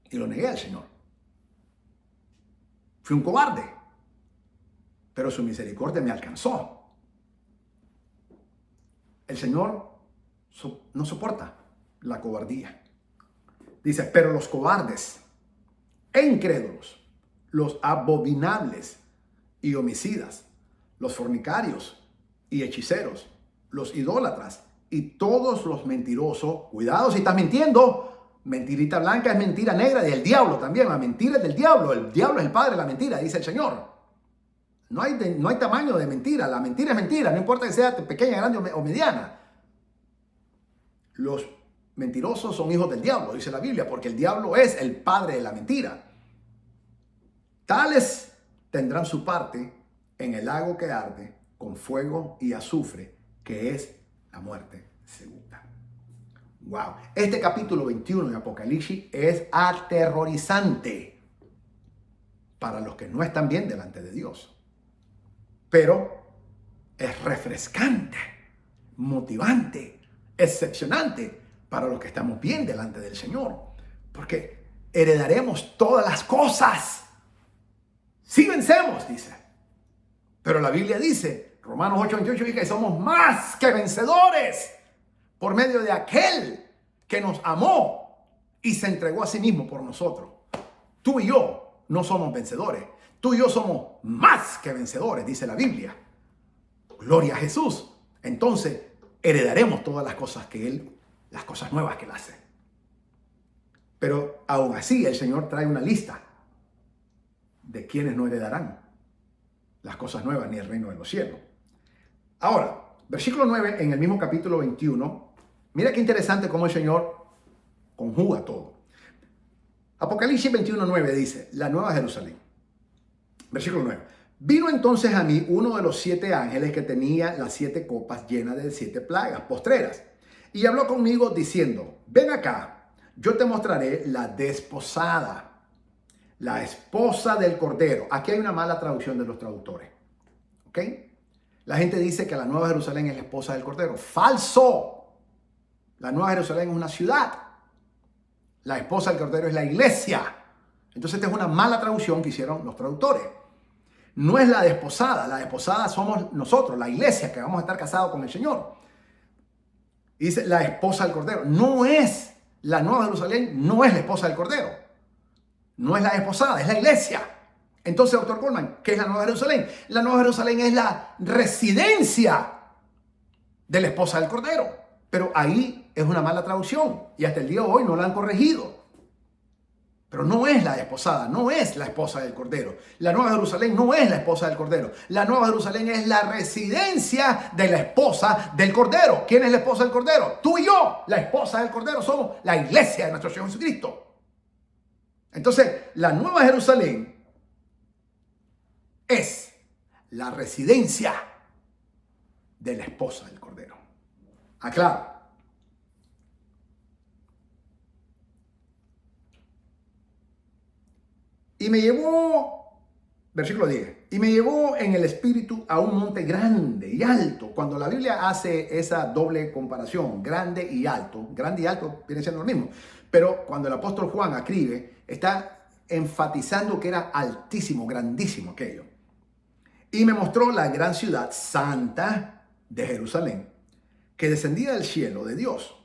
y lo negué al Señor. Fui un cobarde, pero su misericordia me alcanzó. El Señor no soporta la cobardía. Dice, pero los cobardes e incrédulos, los abominables y homicidas, los fornicarios y hechiceros, los idólatras y todos los mentirosos, cuidado si estás mintiendo, mentirita blanca es mentira negra del diablo también, la mentira es del diablo, el diablo es el padre de la mentira, dice el Señor. No hay tamaño de mentira, la mentira es mentira, no importa que sea pequeña, grande o mediana. Los mentirosos son hijos del diablo, dice la Biblia, porque el diablo es el padre de la mentira. Tales tendrán su parte en el lago que arde con fuego y azufre, que es la muerte segunda. Wow. Este capítulo 21 de Apocalipsis es aterrorizante para los que no están bien delante de Dios. Pero es refrescante, motivante, excepcionante para los que estamos bien delante del Señor. Porque heredaremos todas las cosas si vencemos, dice. Pero la Biblia dice, Romanos 8:28, dice que somos más que vencedores por medio de aquel que nos amó y se entregó a sí mismo por nosotros. Tú y yo no somos vencedores. Tú y yo somos más que vencedores, dice la Biblia. Gloria a Jesús. Entonces, heredaremos todas las cosas que Él, las cosas nuevas que Él hace. Pero aún así, el Señor trae una lista de quienes no heredarán las cosas nuevas ni el reino de los cielos. Ahora, versículo 9, en el mismo capítulo 21, mira qué interesante cómo el Señor conjuga todo. Apocalipsis 21:9 dice, la nueva Jerusalén. Versículo 9. Vino entonces a mí uno de los 7 ángeles que tenía las 7 copas llenas de 7 plagas postreras. Y habló conmigo diciendo, ven acá, yo te mostraré la desposada, la esposa del Cordero. Aquí hay una mala traducción de los traductores. ¿Ok? La gente dice que la Nueva Jerusalén es la esposa del Cordero. ¡Falso! La Nueva Jerusalén es una ciudad. La esposa del Cordero es la iglesia. Entonces esta es una mala traducción que hicieron los traductores. No es la desposada somos nosotros, la iglesia, que vamos a estar casados con el Señor. Y dice la esposa del Cordero. No es la Nueva Jerusalén, no es la esposa del Cordero. No es la desposada, es la iglesia. Entonces, doctor Coleman, ¿qué es la Nueva Jerusalén? La Nueva Jerusalén es la residencia de la esposa del Cordero. Pero ahí es una mala traducción y hasta el día de hoy no la han corregido. Pero no es la desposada, no es la esposa del Cordero. La Nueva Jerusalén no es la esposa del Cordero. La Nueva Jerusalén es la residencia de la esposa del Cordero. ¿Quién es la esposa del Cordero? Tú y yo, la esposa del Cordero, somos la iglesia de nuestro Señor Jesucristo. Entonces, la Nueva Jerusalén es la residencia de la esposa del Cordero. Aclaro. Y me llevó, versículo 10, y me llevó en el espíritu a un monte grande y alto. Cuando la Biblia hace esa doble comparación, grande y alto viene siendo lo mismo. Pero cuando el apóstol Juan escribe, está enfatizando que era altísimo, grandísimo aquello. Y me mostró la gran ciudad santa de Jerusalén, que descendía del cielo de Dios,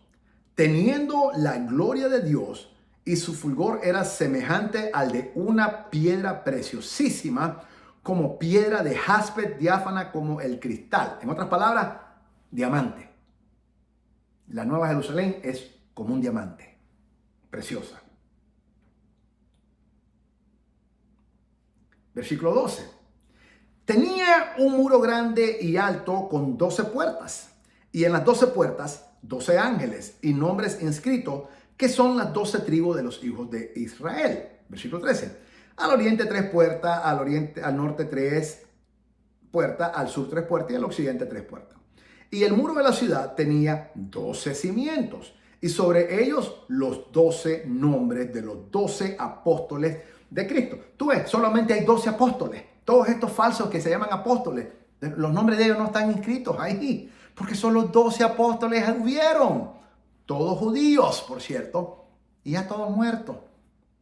teniendo la gloria de Dios, y su fulgor era semejante al de una piedra preciosísima, como piedra de jaspe, diáfana como el cristal. En otras palabras, diamante. La Nueva Jerusalén es como un diamante, preciosa. Versículo 12. Tenía un muro grande y alto con 12 puertas, y en las 12 puertas 12 ángeles y nombres inscritos, que son las 12 tribus de los hijos de Israel. Versículo 13. Al oriente 3 puertas, al norte 3 puertas, al sur 3 puertas y al occidente 3 puertas. Y el muro de la ciudad tenía 12 cimientos, y sobre ellos los 12 nombres de los 12 apóstoles de Cristo. Tú ves, solamente hay 12 apóstoles. Todos estos falsos que se llaman apóstoles, los nombres de ellos no están inscritos ahí, porque solo 12 apóstoles hubieron. Todos judíos, por cierto, y ya todos muertos.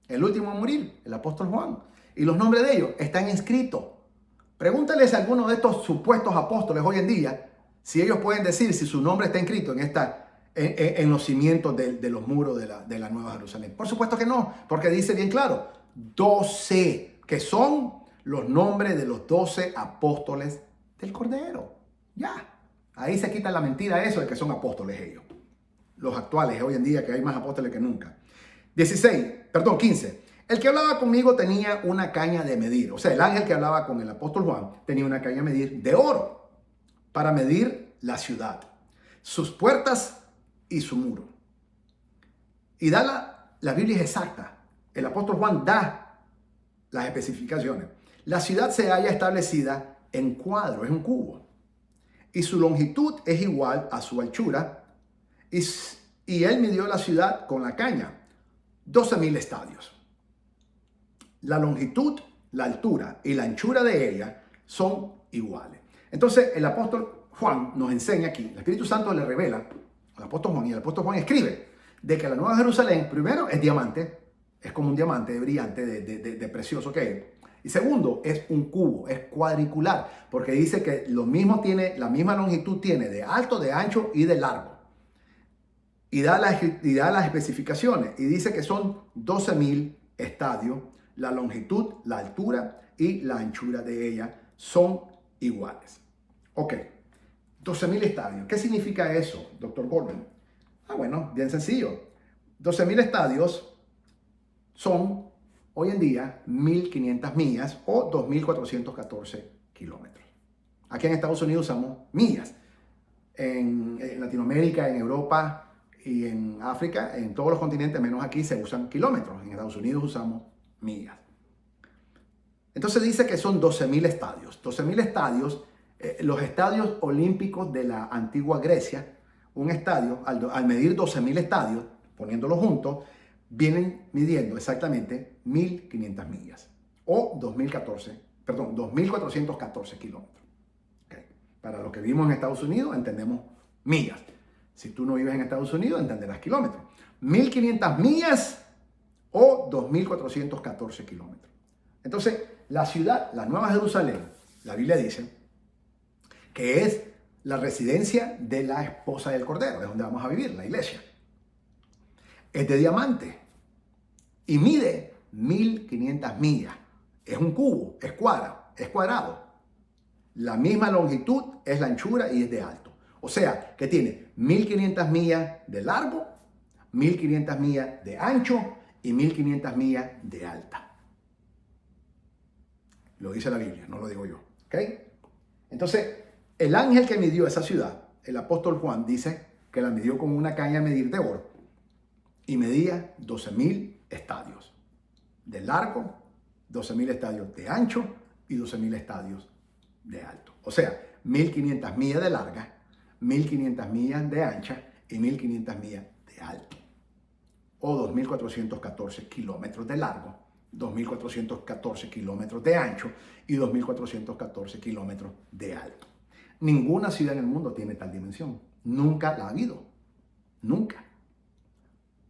El último a morir, el apóstol Juan. Y los nombres de ellos están inscritos. Pregúntales a algunos de estos supuestos apóstoles hoy en día si ellos pueden decir si su nombre está inscrito en los cimientos de los muros de la Nueva Jerusalén. Por supuesto que no, porque dice bien claro, 12, que son los nombres de los 12 apóstoles del Cordero. Ya, ahí se quita la mentira eso de que son apóstoles ellos. Los actuales, hoy en día, que hay más apóstoles que nunca. 15. El que hablaba conmigo tenía una caña de medir. O sea, el ángel que hablaba con el apóstol Juan tenía una caña de medir de oro para medir la ciudad, sus puertas y su muro. Y da la Biblia es exacta. El apóstol Juan da las especificaciones. La ciudad se halla establecida en cuadro, es un cubo. Y su longitud es igual a su anchura. Y él midió la ciudad con la caña, 12,000 estadios. La longitud, la altura y la anchura de ella son iguales. Entonces el apóstol Juan nos enseña aquí, el Espíritu Santo le revela al apóstol Juan, y el apóstol Juan escribe de que la Nueva Jerusalén, primero, es diamante, es como un diamante brillante, de precioso que es. Y segundo, es un cubo, es cuadricular, porque dice que lo mismo tiene, la misma longitud tiene de alto, de ancho y de largo. Y da las especificaciones, y dice que son 12.000 estadios, la longitud, la altura y la anchura de ella son iguales. Ok, 12.000 estadios. ¿Qué significa eso, doctor Gordon? Bueno, bien sencillo. 12.000 estadios son hoy en día 1.500 millas o 2.414 kilómetros. Aquí en Estados Unidos usamos millas. En Latinoamérica, en Europa y en África, en todos los continentes, menos aquí, se usan kilómetros. En Estados Unidos usamos millas. Entonces dice que son 12.000 estadios. 12.000 estadios, los estadios olímpicos de la antigua Grecia, un estadio, al medir 12.000 estadios, poniéndolos juntos, vienen midiendo exactamente 1.500 millas o 2.414 kilómetros. Okay. Para los que vivimos en Estados Unidos entendemos millas. Si tú no vives en Estados Unidos entenderás kilómetros. 1.500 millas o 2.414 kilómetros. Entonces, la ciudad, la Nueva Jerusalén, la Biblia dice que es la residencia de la esposa del Cordero, es donde vamos a vivir, la iglesia. Es de diamante y mide 1.500 millas. Es un cubo, es cuadrado. La misma longitud es la anchura y es de alto. O sea, que tiene 1.500 millas de largo, 1.500 millas de ancho y 1.500 millas de alta. Lo dice la Biblia, no lo digo yo. ¿Ok? Entonces, el ángel que midió esa ciudad, el apóstol Juan, dice que la midió con una caña a medir de oro y medía 12.000 estadios de largo, 12.000 estadios de ancho y 12.000 estadios de alto. O sea, 1.500 millas de larga, 1.500 millas de ancha y 1.500 millas de alto. O 2.414 kilómetros de largo, 2.414 kilómetros de ancho y 2.414 kilómetros de alto. Ninguna ciudad en el mundo tiene tal dimensión. Nunca la ha habido. Nunca.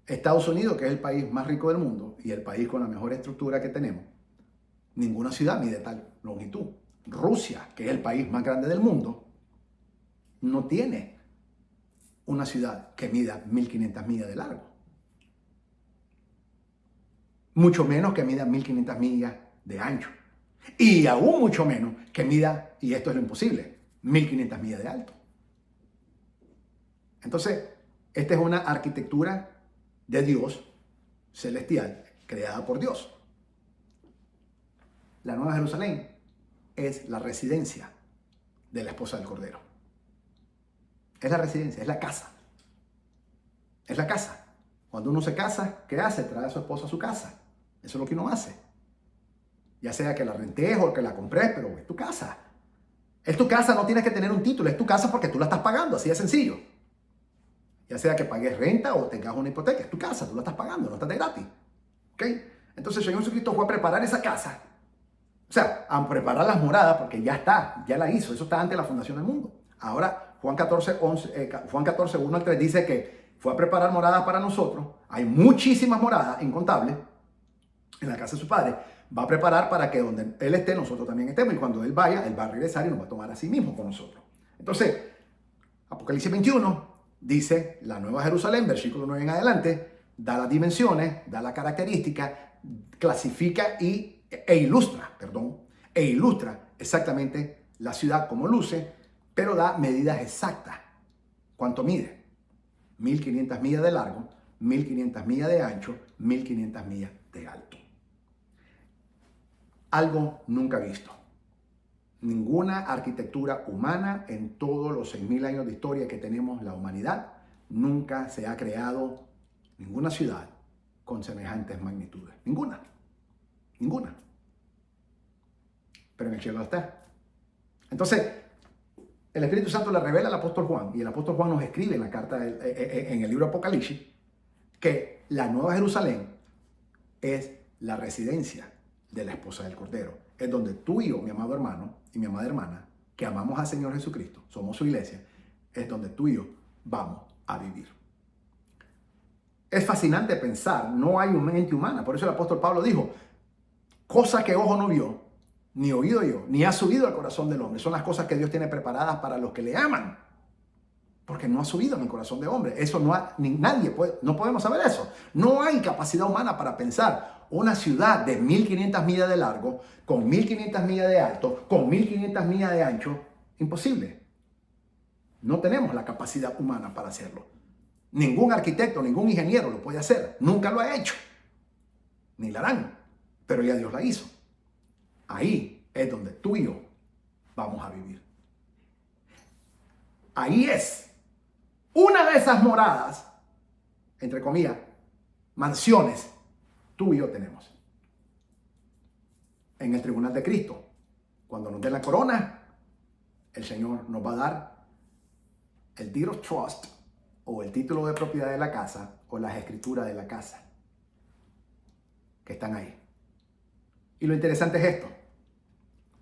Estados Unidos, que es el país más rico del mundo y el país con la mejor estructura que tenemos, ninguna ciudad mide tal longitud. Rusia, que es el país más grande del mundo, no tiene una ciudad que mida 1.500 millas de largo. Mucho menos que mida 1.500 millas de ancho. Y aún mucho menos que mida, y esto es lo imposible, 1.500 millas de alto. Entonces, esta es una arquitectura de Dios celestial, creada por Dios. La Nueva Jerusalén es la residencia de la esposa del Cordero. Es la residencia, es la casa. Es la casa. Cuando uno se casa, ¿qué hace? Trae a su esposa a su casa. Eso es lo que uno hace. Ya sea que la rentes o que la compres, pero es tu casa. Es tu casa, no tienes que tener un título, es tu casa porque tú la estás pagando, así de sencillo. Ya sea que pagues renta o tengas una hipoteca, es tu casa, tú la estás pagando, no estás de gratis. ¿Ok? Entonces el Señor Jesucristo fue a preparar esa casa. O sea, a preparar las moradas porque ya está, ya la hizo. Eso está antes de la fundación del mundo. Ahora, Juan 14, 1 al 3 dice que fue a preparar moradas para nosotros. Hay muchísimas moradas, incontables, en la casa de su Padre. Va a preparar para que donde Él esté, nosotros también estemos. Y cuando Él vaya, Él va a regresar y nos va a tomar a sí mismo con nosotros. Entonces, Apocalipsis 21 dice, la Nueva Jerusalén, versículo 9 en adelante, da las dimensiones, da la característica, clasifica e ilustra exactamente la ciudad como luce, pero da medidas exactas. ¿Cuánto mide? 1.500 millas de largo, 1.500 millas de ancho, 1.500 millas de alto. Algo nunca visto. Ninguna arquitectura humana en todos los 6.000 años de historia que tenemos la humanidad, nunca se ha creado ninguna ciudad con semejantes magnitudes. Ninguna. Pero en el cielo está. Entonces, el Espíritu Santo le revela al apóstol Juan, y el apóstol Juan nos escribe en la carta, en el libro Apocalipsis, que la Nueva Jerusalén es la residencia de la esposa del Cordero. Es donde tú y yo, mi amado hermano y mi amada hermana, que amamos al Señor Jesucristo, somos su iglesia, es donde tú y yo vamos a vivir. Es fascinante pensar, no hay una mente humana. Por eso el apóstol Pablo dijo, cosa que ojo no vio, ni oído yo, ni ha subido al corazón del hombre. Son las cosas que Dios tiene preparadas para los que le aman. Porque no ha subido en el corazón de hombre. Eso nadie puede, no podemos saber eso. No hay capacidad humana para pensar una ciudad de 1500 millas de largo, con 1500 millas de alto, con 1500 millas de ancho. Imposible. No tenemos la capacidad humana para hacerlo. Ningún arquitecto, ningún ingeniero lo puede hacer. Nunca lo ha hecho. Ni la harán. Pero ya Dios la hizo. Ahí es donde tú y yo vamos a vivir. Ahí es. Una de esas moradas, entre comillas, mansiones, tú y yo tenemos. En el tribunal de Cristo, cuando nos den la corona, el Señor nos va a dar el deed of trust o el título de propiedad de la casa o las escrituras de la casa que están ahí. Y lo interesante es esto.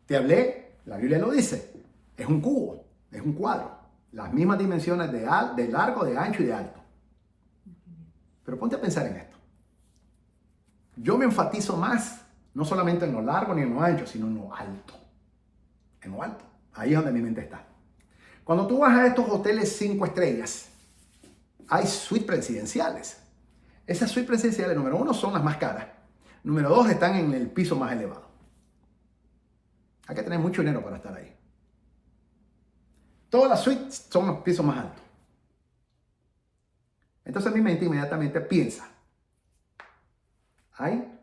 Te hablé, la Biblia lo dice, es un cubo, es un cuadro. Las mismas dimensiones de largo, de ancho y de alto. Pero ponte a pensar en esto. Yo me enfatizo más, no solamente en lo largo ni en lo ancho, sino en lo alto. En lo alto. Ahí es donde mi mente está. Cuando tú vas a estos hoteles 5 estrellas, hay suites presidenciales. Esas suites presidenciales, número 1, son las más caras. Número 2, están en el piso más elevado. Hay que tener mucho dinero para estar ahí. Todas las suites son los pisos más altos. Entonces mi mente inmediatamente piensa, hay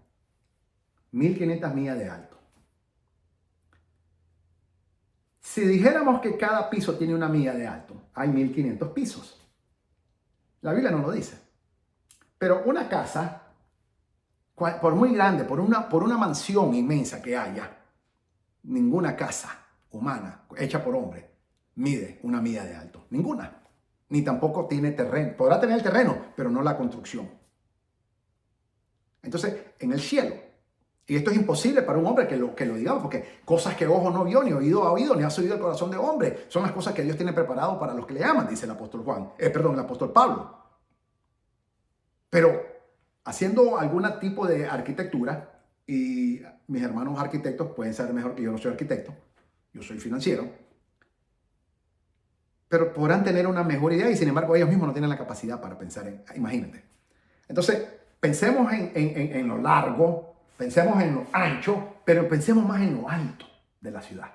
1500 millas de alto. Si dijéramos que cada piso tiene una milla de alto, hay 1500 pisos. La Biblia no lo dice. Pero una casa, por muy grande, por una mansión inmensa que haya, ninguna casa humana hecha por hombre mide una milla de alto. Ninguna. Ni tampoco tiene terreno. Podrá tener el terreno, pero no la construcción. Entonces, en el cielo, y esto es imposible para un hombre que lo digamos, porque cosas que ojo no vio, ni oído ha oído, ni ha subido al corazón de hombre, son las cosas que Dios tiene preparado para los que le aman, dice el apóstol el apóstol Pablo. Pero haciendo algún tipo de arquitectura, y mis hermanos arquitectos pueden saber mejor que yo, no soy arquitecto, yo soy financiero, pero podrán tener una mejor idea y sin embargo ellos mismos no tienen la capacidad para pensar en, imagínate. Entonces, pensemos en lo largo, pensemos en lo ancho, pero pensemos más en lo alto de la ciudad.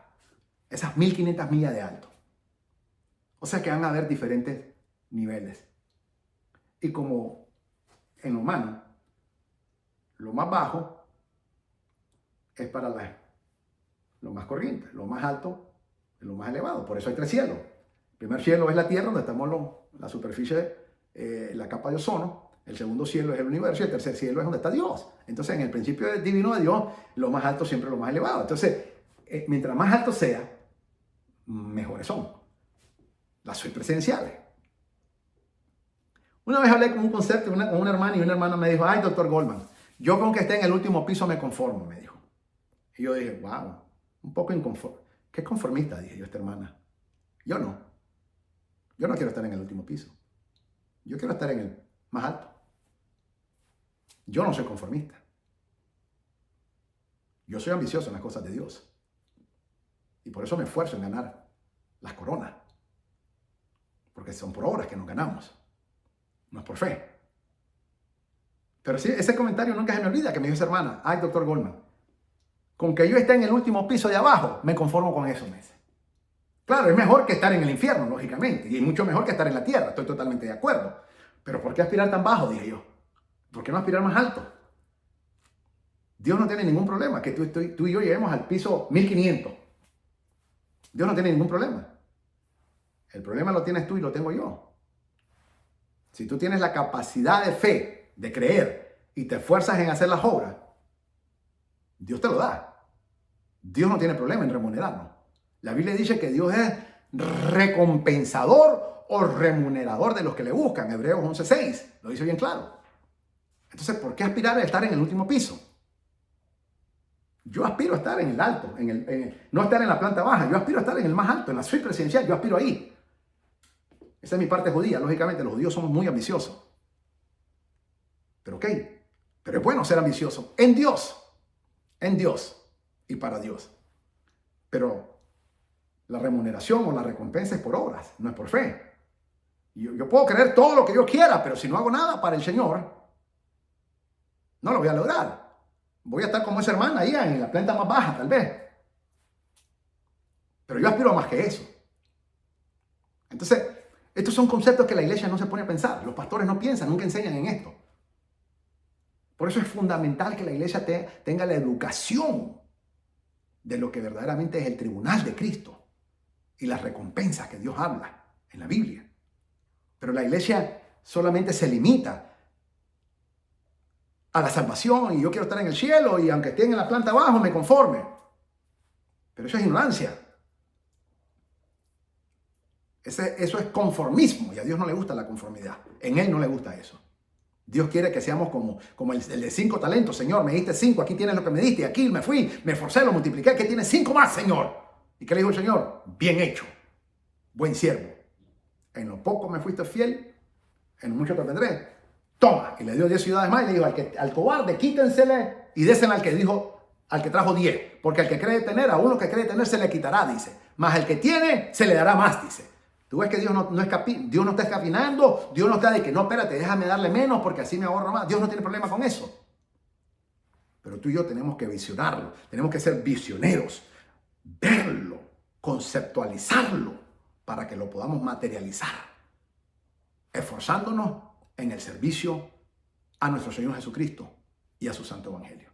Esas 1500 millas de alto. O sea que van a haber diferentes niveles. Y como en lo humano, lo más bajo es para lo más corriente, lo más alto es lo más elevado. Por eso hay 3 cielos. El primer cielo es la tierra, donde estamos la superficie, la capa de ozono. El segundo cielo es el universo y el tercer cielo es donde está Dios. Entonces, en el principio divino de Dios, lo más alto siempre es lo más elevado. Entonces, mientras más alto sea, mejores son las suites presidenciales. Una vez hablé con un concepto con una hermana y una hermana me dijo, ay, doctor Goldman, yo con que esté en el último piso me conformo, me dijo. Y yo dije, wow, un poco inconforme. ¿Qué conformista? Dije yo a esta hermana. Yo no. Yo no quiero estar en el último piso. Yo quiero estar en el más alto. Yo no soy conformista. Yo soy ambicioso en las cosas de Dios. Y por eso me esfuerzo en ganar las coronas. Porque son por obras que nos ganamos. No es por fe. Pero sí, ese comentario nunca se me olvida que me dijo esa hermana. Ay, doctor Goldman, con que yo esté en el último piso de abajo, me conformo con eso, me dice. Claro, es mejor que estar en el infierno, lógicamente, y es mucho mejor que estar en la tierra, estoy totalmente de acuerdo. Pero ¿por qué aspirar tan bajo? Dije yo. ¿Por qué no aspirar más alto? Dios no tiene ningún problema que tú y yo lleguemos al piso 1500. Dios no tiene ningún problema. El problema lo tienes tú y lo tengo yo. Si tú tienes la capacidad de fe, de creer, y te esfuerzas en hacer las obras, Dios te lo da. Dios no tiene problema en remunerarnos. La Biblia dice que Dios es recompensador o remunerador de los que le buscan. Hebreos 11:6. Lo dice bien claro. Entonces, ¿por qué aspirar a estar en el último piso? Yo aspiro a estar en el alto, no estar en la planta baja. Yo aspiro a estar en el más alto, en la suite presidencial. Yo aspiro ahí. Esa es mi parte judía. Lógicamente, los judíos somos muy ambiciosos. Pero ok, pero es bueno ser ambicioso en Dios y para Dios. Pero la remuneración o la recompensa es por obras, no es por fe. Yo puedo creer todo lo que yo quiera, pero si no hago nada para el Señor, no lo voy a lograr. Voy a estar como esa hermana ahí en la planta más baja, tal vez. Pero yo aspiro a más que eso. Entonces, estos son conceptos que la iglesia no se pone a pensar. Los pastores no piensan, nunca enseñan en esto. Por eso es fundamental que la iglesia tenga la educación de lo que verdaderamente es el tribunal de Cristo y las recompensas que Dios habla en la Biblia. Pero la iglesia solamente se limita a la salvación y yo quiero estar en el cielo y aunque esté en la planta abajo me conforme. Pero eso es ignorancia. Eso es conformismo y a Dios no le gusta la conformidad. En Él no le gusta eso. Dios quiere que seamos como el de 5 talentos. Señor, me diste 5, aquí tienes lo que me diste. Y aquí me fui, me esforcé, lo multipliqué. ¿Qué tienes? 5 más, Señor. ¿Y qué le dijo el Señor? Bien hecho, buen siervo. En lo poco me fuiste fiel, en lo mucho te tendré. Toma. Y le dio 10 ciudades más y le dijo al cobarde, quítensele y désela al que trajo 10. Porque al que cree tener, a uno que cree tener se le quitará, dice. Mas al que tiene, se le dará más, dice. Tú ves que Dios no está escafinando, Dios no está de que no, espérate, déjame darle menos porque así me ahorro más. Dios no tiene problema con eso. Pero tú y yo tenemos que visionarlo, tenemos que ser visioneros, verlo, conceptualizarlo para que lo podamos materializar, esforzándonos en el servicio a nuestro Señor Jesucristo y a su Santo Evangelio.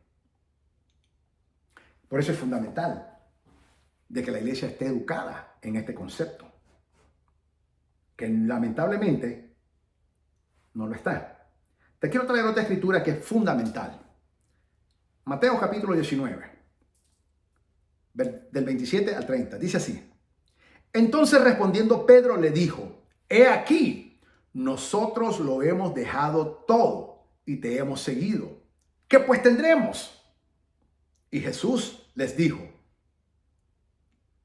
Por eso es fundamental de que la iglesia esté educada en este concepto, que lamentablemente no lo está. Te quiero traer otra escritura que es fundamental. Mateo capítulo 19, del 27 al 30, dice así. Entonces respondiendo Pedro le dijo, he aquí, nosotros lo hemos dejado todo y te hemos seguido. ¿Qué pues tendremos? Y Jesús les dijo,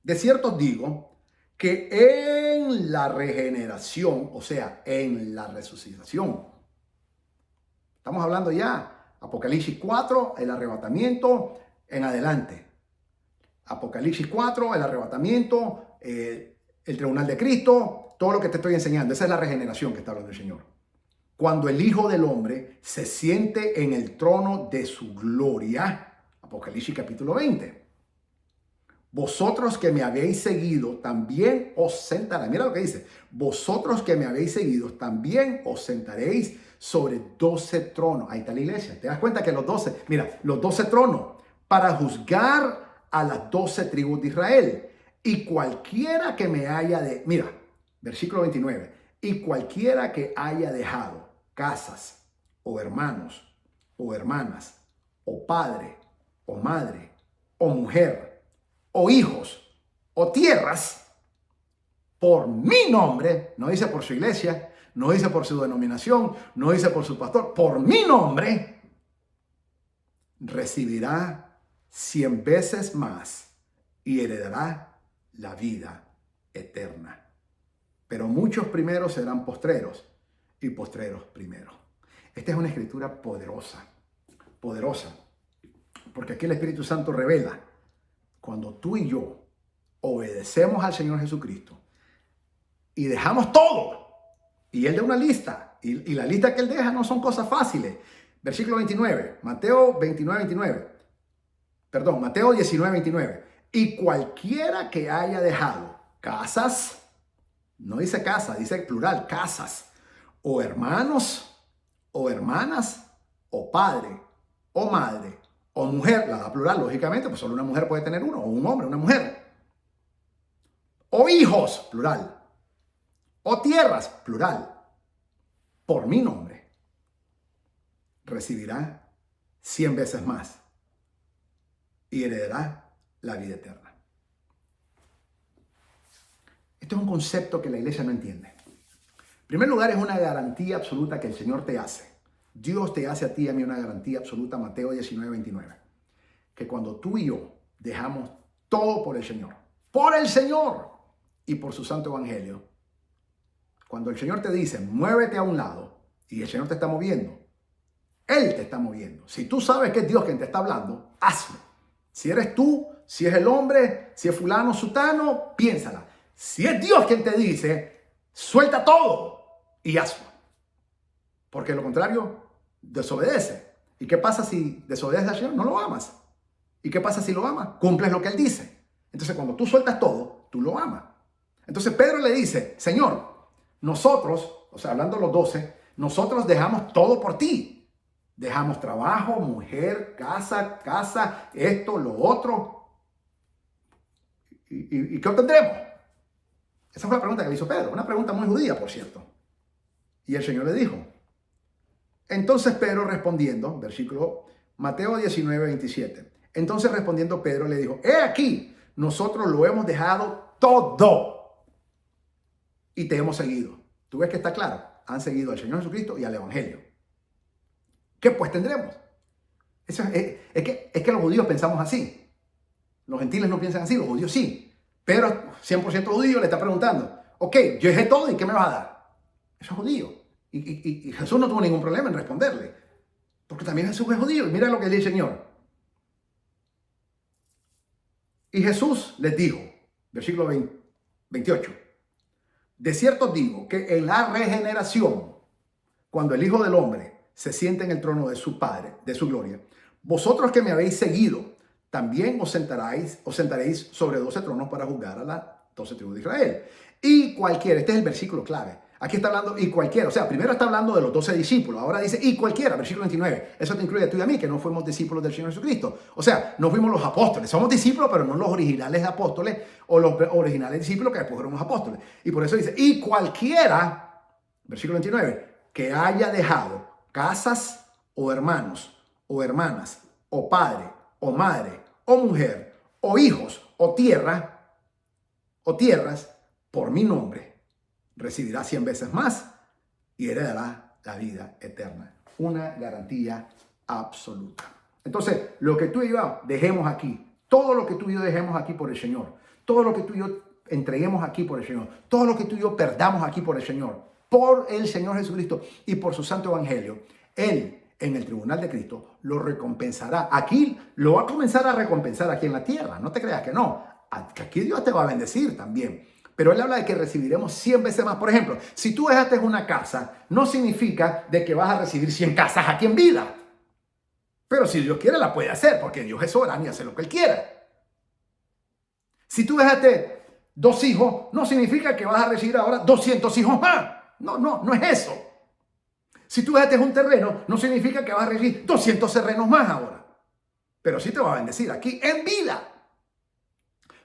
de cierto os digo, que en la regeneración, o sea, en la resucitación, estamos hablando ya, Apocalipsis 4, el arrebatamiento en adelante. Apocalipsis 4, el arrebatamiento, el tribunal de Cristo, todo lo que te estoy enseñando. Esa es la regeneración que está hablando el Señor. Cuando el Hijo del Hombre se siente en el trono de su gloria, Apocalipsis capítulo 20. Vosotros que me habéis seguido, también os sentaré. Mira lo que dice. Vosotros que me habéis seguido, también os sentaréis sobre 12 tronos. Ahí está la iglesia. ¿Te das cuenta que los 12, mira, los 12 tronos para juzgar a las 12 tribus de Israel? Y cualquiera que me haya mira, versículo 29. Y cualquiera que haya dejado casas, o hermanos, o hermanas, o padre, o madre, o mujer, o hijos, o tierras, por mi nombre, no dice por su iglesia, no dice por su denominación, no dice por su pastor, por mi nombre, recibirá 100 veces más y heredará la vida eterna. Pero muchos primeros serán postreros y postreros primeros. Esta es una escritura poderosa, poderosa, porque aquí el Espíritu Santo revela. Cuando tú y yo obedecemos al Señor Jesucristo y dejamos todo, y Él da una lista, y la lista que Él deja no son cosas fáciles. Versículo 29, Mateo 19, 29. Y cualquiera que haya dejado casas, no dice casa, dice plural, casas, o hermanos, o hermanas, o padre, o madre, o mujer, la da plural, lógicamente, pues solo una mujer puede tener uno, o un hombre, una mujer. O hijos, plural. O tierras, plural. Por mi nombre, recibirá 100 veces más y heredará la vida eterna. Esto es un concepto que la iglesia no entiende. En primer lugar, es una garantía absoluta que el Señor te hace. Dios te hace a ti y a mí una garantía absoluta, Mateo 19, 29. Que cuando tú y yo dejamos todo por el Señor y por su santo evangelio, cuando el Señor te dice, muévete a un lado, y el Señor te está moviendo, Él te está moviendo. Si tú sabes que es Dios quien te está hablando, hazlo. Si eres tú, si es el hombre, si es fulano, sutano, piénsala. Si es Dios quien te dice, suelta todo y hazlo. Porque lo contrario, desobedece. ¿Y qué pasa si desobedeces al Señor? No lo amas. ¿Y qué pasa si lo amas? Cumples lo que Él dice. Entonces, cuando tú sueltas todo, tú lo amas. Entonces, Pedro le dice, Señor, nosotros, o sea, hablando de los 12, nosotros dejamos todo por ti. Dejamos trabajo, mujer, casa, esto, lo otro. ¿Y qué obtendremos? Esa fue la pregunta que le hizo Pedro. Una pregunta muy judía, por cierto. Y el Señor le dijo. Entonces Pedro respondiendo, versículo Mateo 19, 27. Entonces respondiendo Pedro le dijo, he aquí, nosotros lo hemos dejado todo y te hemos seguido. Tú ves que está claro. Han seguido al Señor Jesucristo y al Evangelio. ¿Qué pues tendremos? Eso es que los judíos pensamos así. Los gentiles no piensan así, los judíos sí. Pero 100% judío le está preguntando, ok, yo dejé todo y ¿qué me vas a dar? Eso es judío. Y Jesús no tuvo ningún problema en responderle. Porque también Jesús es judío. Y mira lo que dice el Señor. Y Jesús les dijo, versículo 28. De cierto digo que en la regeneración, cuando el Hijo del Hombre se siente en el trono de su Padre, de su gloria, vosotros que me habéis seguido, también os sentaréis sobre 12 tronos para juzgar a las 12 tribus de Israel. Y cualquiera, este es el versículo clave. Aquí está hablando y cualquiera, o sea, primero está hablando de los 12 discípulos, ahora dice y cualquiera, versículo 29. Eso te incluye a tú y a mí, que no fuimos discípulos del Señor Jesucristo. O sea, no fuimos los apóstoles, somos discípulos, pero no los originales apóstoles o los originales discípulos que después fueron los apóstoles. Y por eso dice, y cualquiera, versículo 29, que haya dejado casas o hermanos o hermanas o padre o madre o mujer o hijos o tierra o tierras por mi nombre, recibirá 100 veces más y heredará la vida eterna. Una garantía absoluta. Entonces, lo que tú y yo dejemos aquí, todo lo que tú y yo dejemos aquí por el Señor, todo lo que tú y yo entreguemos aquí por el Señor, todo lo que tú y yo perdamos aquí por el Señor Jesucristo y por su santo evangelio, Él en el tribunal de Cristo lo recompensará. Aquí lo va a comenzar a recompensar aquí en la tierra. No te creas que no. Aquí Dios te va a bendecir también. Pero Él habla de que recibiremos 100 veces más. Por ejemplo, si tú dejaste una casa, no significa de que vas a recibir 100 casas aquí en vida. Pero si Dios quiere, la puede hacer, porque Dios es soberano y hace lo que Él quiera. Si tú dejaste 2 hijos, no significa que vas a recibir ahora 200 hijos más. No es eso. Si tú dejaste un terreno, no significa que vas a recibir 200 terrenos más ahora. Pero sí te va a bendecir aquí en vida.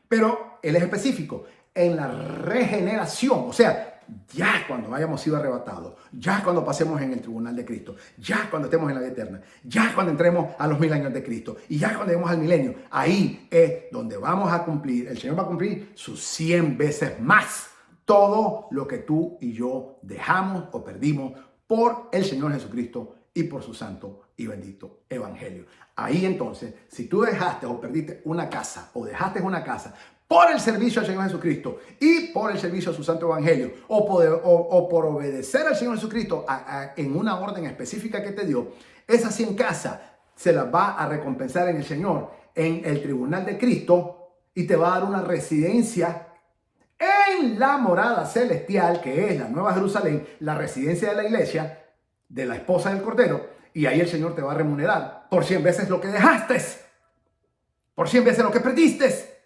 Pero Él es específico. En la regeneración, o sea, ya cuando hayamos sido arrebatados, ya cuando pasemos en el tribunal de Cristo, ya cuando estemos en la vida eterna, ya cuando entremos a los 1000 años de Cristo y ya cuando lleguemos al milenio, ahí es donde vamos a cumplir, el Señor va a cumplir sus 100 veces más todo lo que tú y yo dejamos o perdimos por el Señor Jesucristo y por su santo y bendito evangelio. Ahí entonces, si tú dejaste o perdiste una casa o dejaste una casa por el servicio al Señor Jesucristo y por el servicio a su santo evangelio o por obedecer al Señor Jesucristo en una orden específica que te dio, esas 100 casas se las va a recompensar en el Señor en el tribunal de Cristo y te va a dar una residencia en la morada celestial, que es la Nueva Jerusalén, la residencia de la iglesia, de la esposa del Cordero, y ahí el Señor te va a remunerar por 100 veces lo que dejaste, por 100 veces lo que perdiste.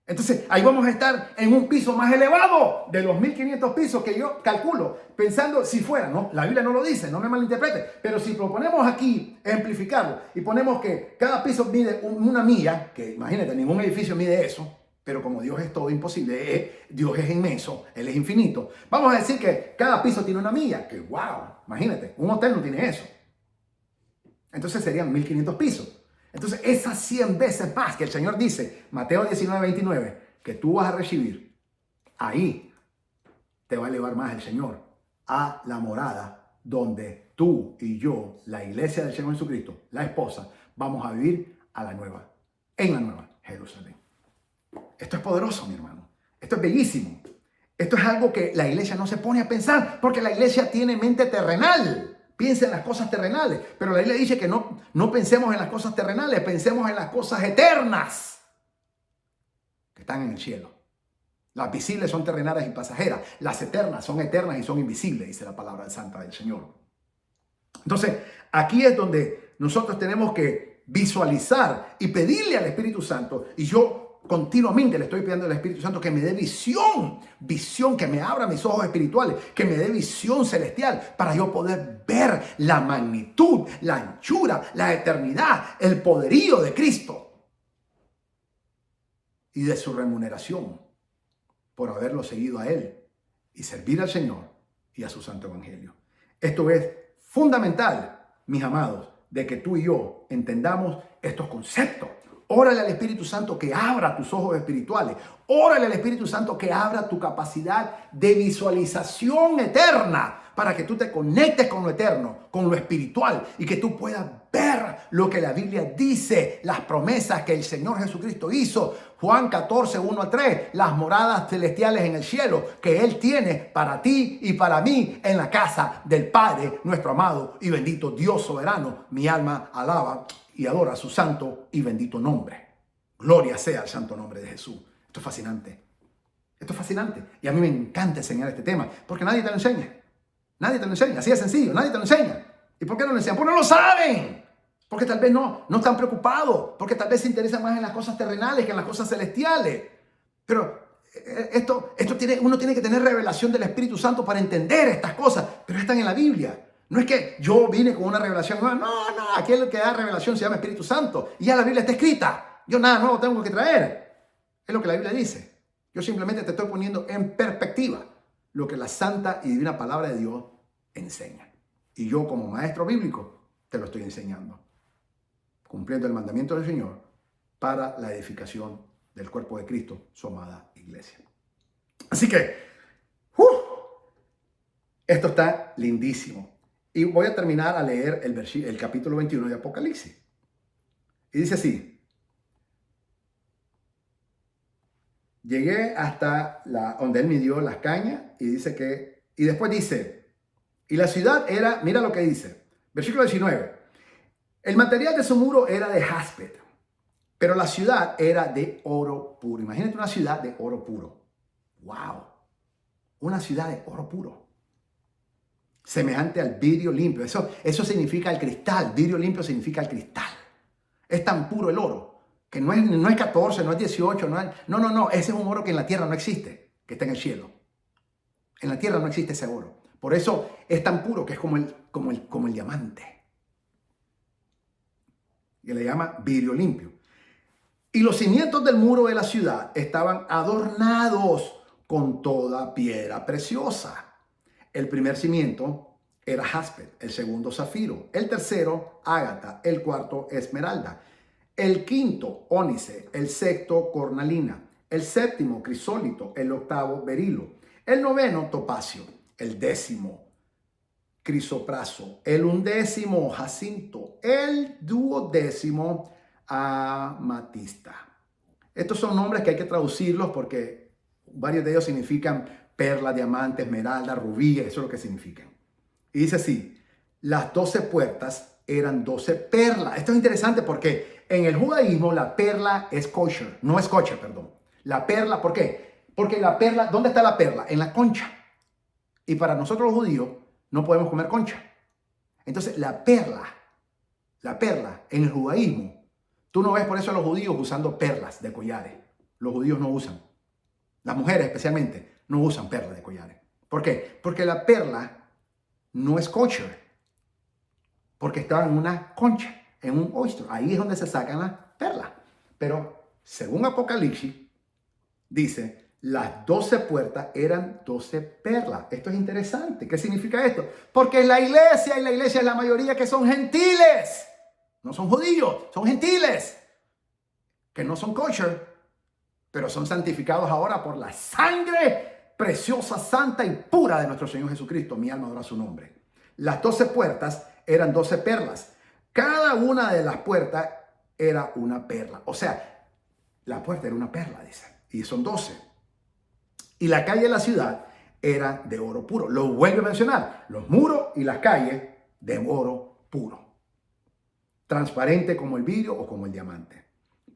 Entonces, ahí vamos a estar en un piso más elevado de los 1500 pisos que yo calculo, pensando si fuera, ¿no? La Biblia no lo dice, no me malinterprete, pero si lo ponemos aquí, ejemplificarlo, y ponemos que cada piso mide una milla, que imagínate, ningún edificio mide eso, pero como Dios es todo imposible, Dios es inmenso, Él es infinito, vamos a decir que cada piso tiene una milla, que wow, imagínate, un hotel no tiene eso. Entonces serían 1500 pisos. Entonces, esas 100 veces más que el Señor dice, Mateo 19, 29, que tú vas a recibir, ahí te va a elevar más el Señor a la morada donde tú y yo, la iglesia del Señor Jesucristo, la esposa, vamos a vivir en la nueva Jerusalén. Esto es poderoso, mi hermano. Esto es bellísimo. Esto es algo que la iglesia no se pone a pensar porque la iglesia tiene mente terrenal. Piensa en las cosas terrenales. Pero la Biblia dice que no pensemos en las cosas terrenales, pensemos en las cosas eternas que están en el cielo. Las visibles son terrenales y pasajeras. Las eternas son eternas y son invisibles, dice la palabra santa del Señor. Entonces, aquí es donde nosotros tenemos que visualizar y pedirle al Espíritu Santo. Y yo continuamente le estoy pidiendo al Espíritu Santo que me dé visión, que me abra mis ojos espirituales, que me dé visión celestial para yo poder ver la magnitud, la anchura, la eternidad, el poderío de Cristo y de su remuneración por haberlo seguido a Él y servir al Señor y a su santo evangelio. Esto es fundamental, mis amados, de que tú y yo entendamos estos conceptos. Órale al Espíritu Santo que abra tus ojos espirituales. Órale al Espíritu Santo que abra tu capacidad de visualización eterna para que tú te conectes con lo eterno, con lo espiritual y que tú puedas ver lo que la Biblia dice, las promesas que el Señor Jesucristo hizo. Juan 14, 1-3, las moradas celestiales en el cielo que Él tiene para ti y para mí en la casa del Padre, nuestro amado y bendito Dios soberano. Mi alma alaba y adora su santo y bendito nombre. Gloria sea al santo nombre de Jesús. Esto es fascinante. Esto es fascinante. Y a mí me encanta enseñar este tema porque nadie te lo enseña. Nadie te lo enseña. Así de sencillo. Nadie te lo enseña. ¿Y por qué no lo enseñan? Porque no lo saben. Porque tal vez no están preocupados. Porque tal vez se interesan más en las cosas terrenales que en las cosas celestiales. Pero uno tiene que tener revelación del Espíritu Santo para entender estas cosas. Pero están en la Biblia. No es que yo vine con una revelación nueva. No. Aquí el que da revelación se llama Espíritu Santo. Y ya la Biblia está escrita. Yo nada nuevo tengo que traer. Es lo que la Biblia dice. Yo simplemente te estoy poniendo en perspectiva lo que la santa y divina palabra de Dios enseña. Y yo como maestro bíblico te lo estoy enseñando. Cumpliendo el mandamiento del Señor para la edificación del cuerpo de Cristo, su amada iglesia. Así que, esto está lindísimo. Y voy a terminar a leer el capítulo 21 de Apocalipsis. Y dice así. Llegué hasta donde él midió las cañas y dice que, y después dice, y la ciudad era, mira lo que dice, versículo 19, el material de su muro era de jaspe, pero la ciudad era de oro puro. Imagínate una ciudad de oro puro. ¡Wow! Una ciudad de oro puro. Semejante al vidrio limpio. Eso significa el cristal. Vidrio limpio significa el cristal. Es tan puro el oro que no es 14, no es 18, no. Ese es un oro que en la tierra no existe, que está en el cielo. En la tierra no existe ese oro. Por eso es tan puro que es como el diamante. Que le llama vidrio limpio. Y los cimientos del muro de la ciudad estaban adornados con toda piedra preciosa. El primer cimiento era jaspe, el segundo zafiro, el tercero ágata, el cuarto esmeralda, el quinto ónice, el sexto cornalina, el séptimo crisólito, el octavo berilo, el noveno topacio, el décimo crisopraso, el undécimo jacinto, el duodécimo amatista. Estos son nombres que hay que traducirlos porque varios de ellos significan perla, diamante, esmeralda, rubí, eso es lo que significan. Y dice así, las 12 puertas eran 12 perlas. Esto es interesante porque en el judaísmo la perla es kosher, no es kosher, perdón. La perla, ¿por qué? Porque la perla, ¿dónde está la perla? En la concha. Y para nosotros los judíos no podemos comer concha. Entonces la perla en el judaísmo, tú no ves por eso a los judíos usando perlas de collares. Los judíos no usan. Las mujeres especialmente no usan perlas de collares. ¿Por qué? Porque la perla no es kosher. Porque estaba en una concha, en un oyster. Ahí es donde se sacan las perlas. Pero según Apocalipsis, dice, las 12 puertas eran 12 perlas. Esto es interesante. ¿Qué significa esto? Porque es la iglesia, y la iglesia es la mayoría que son gentiles. No son judíos, son gentiles. Que no son kosher, pero son santificados ahora por la sangre preciosa, santa y pura de nuestro Señor Jesucristo. Mi alma adora su nombre. Las 12 puertas eran 12 perlas. Cada una de las puertas era una perla. O sea, la puerta era una perla, dice. Y son 12. y la calle de la ciudad era de oro puro. Lo vuelvo a mencionar, los muros y las calles de oro puro, transparente como el vidrio o como el diamante.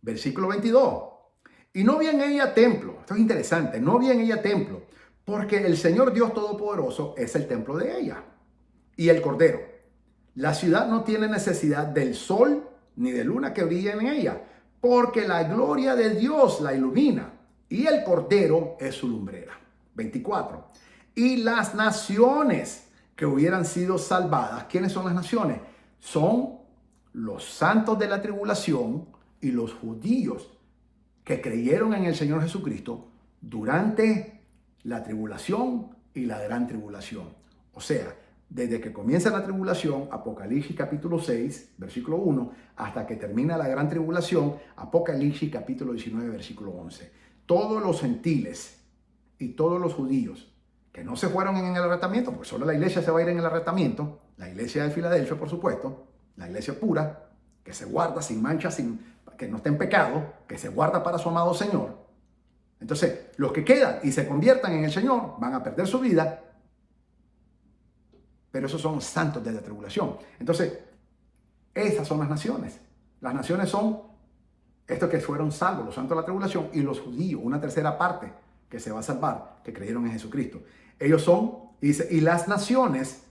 Versículo 22. Y no vi en ella templo. Esto es interesante. No vi en ella templo, porque el Señor Dios Todopoderoso es el templo de ella y el Cordero. La ciudad no tiene necesidad del sol ni de luna que brillen en ella, porque la gloria de Dios la ilumina y el Cordero es su lumbrera. 24. Y las naciones que hubieran sido salvadas, ¿quiénes son las naciones? Son los santos de la tribulación y los judíos que creyeron en el Señor Jesucristo durante la tribulación y la gran tribulación. O sea, desde que comienza la tribulación, Apocalipsis capítulo 6, versículo 1, hasta que termina la gran tribulación, Apocalipsis capítulo 19, versículo 11. Todos los gentiles y todos los judíos que no se fueron en el arrebatamiento, porque solo la iglesia se va a ir en el arrebatamiento, la iglesia de Filadelfia, por supuesto, la iglesia pura, que se guarda sin mancha, que no esté en pecado, que se guarda para su amado Señor. Entonces, los que quedan y se conviertan en el Señor van a perder su vida, pero esos son santos de la tribulación. Entonces, esas son las naciones. Las naciones son estos que fueron salvos, los santos de la tribulación, y los judíos, una tercera parte que se va a salvar, que creyeron en Jesucristo. Ellos son, dice, y las naciones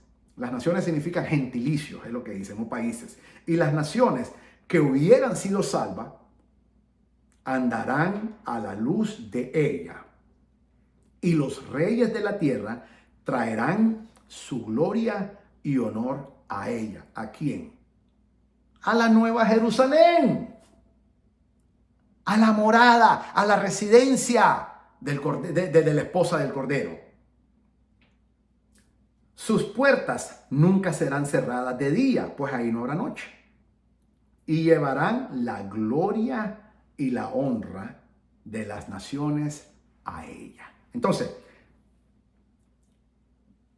significan gentilicios, es lo que dicen, o países. Y las naciones que hubieran sido salvas andarán a la luz de ella. Y los reyes de la tierra traerán su gloria y honor a ella. ¿A quién? A la nueva Jerusalén, a la morada, a la residencia de la esposa del Cordero. Sus puertas nunca serán cerradas de día, pues ahí no habrá noche. Y llevarán la gloria y la honra de las naciones a ella. Entonces,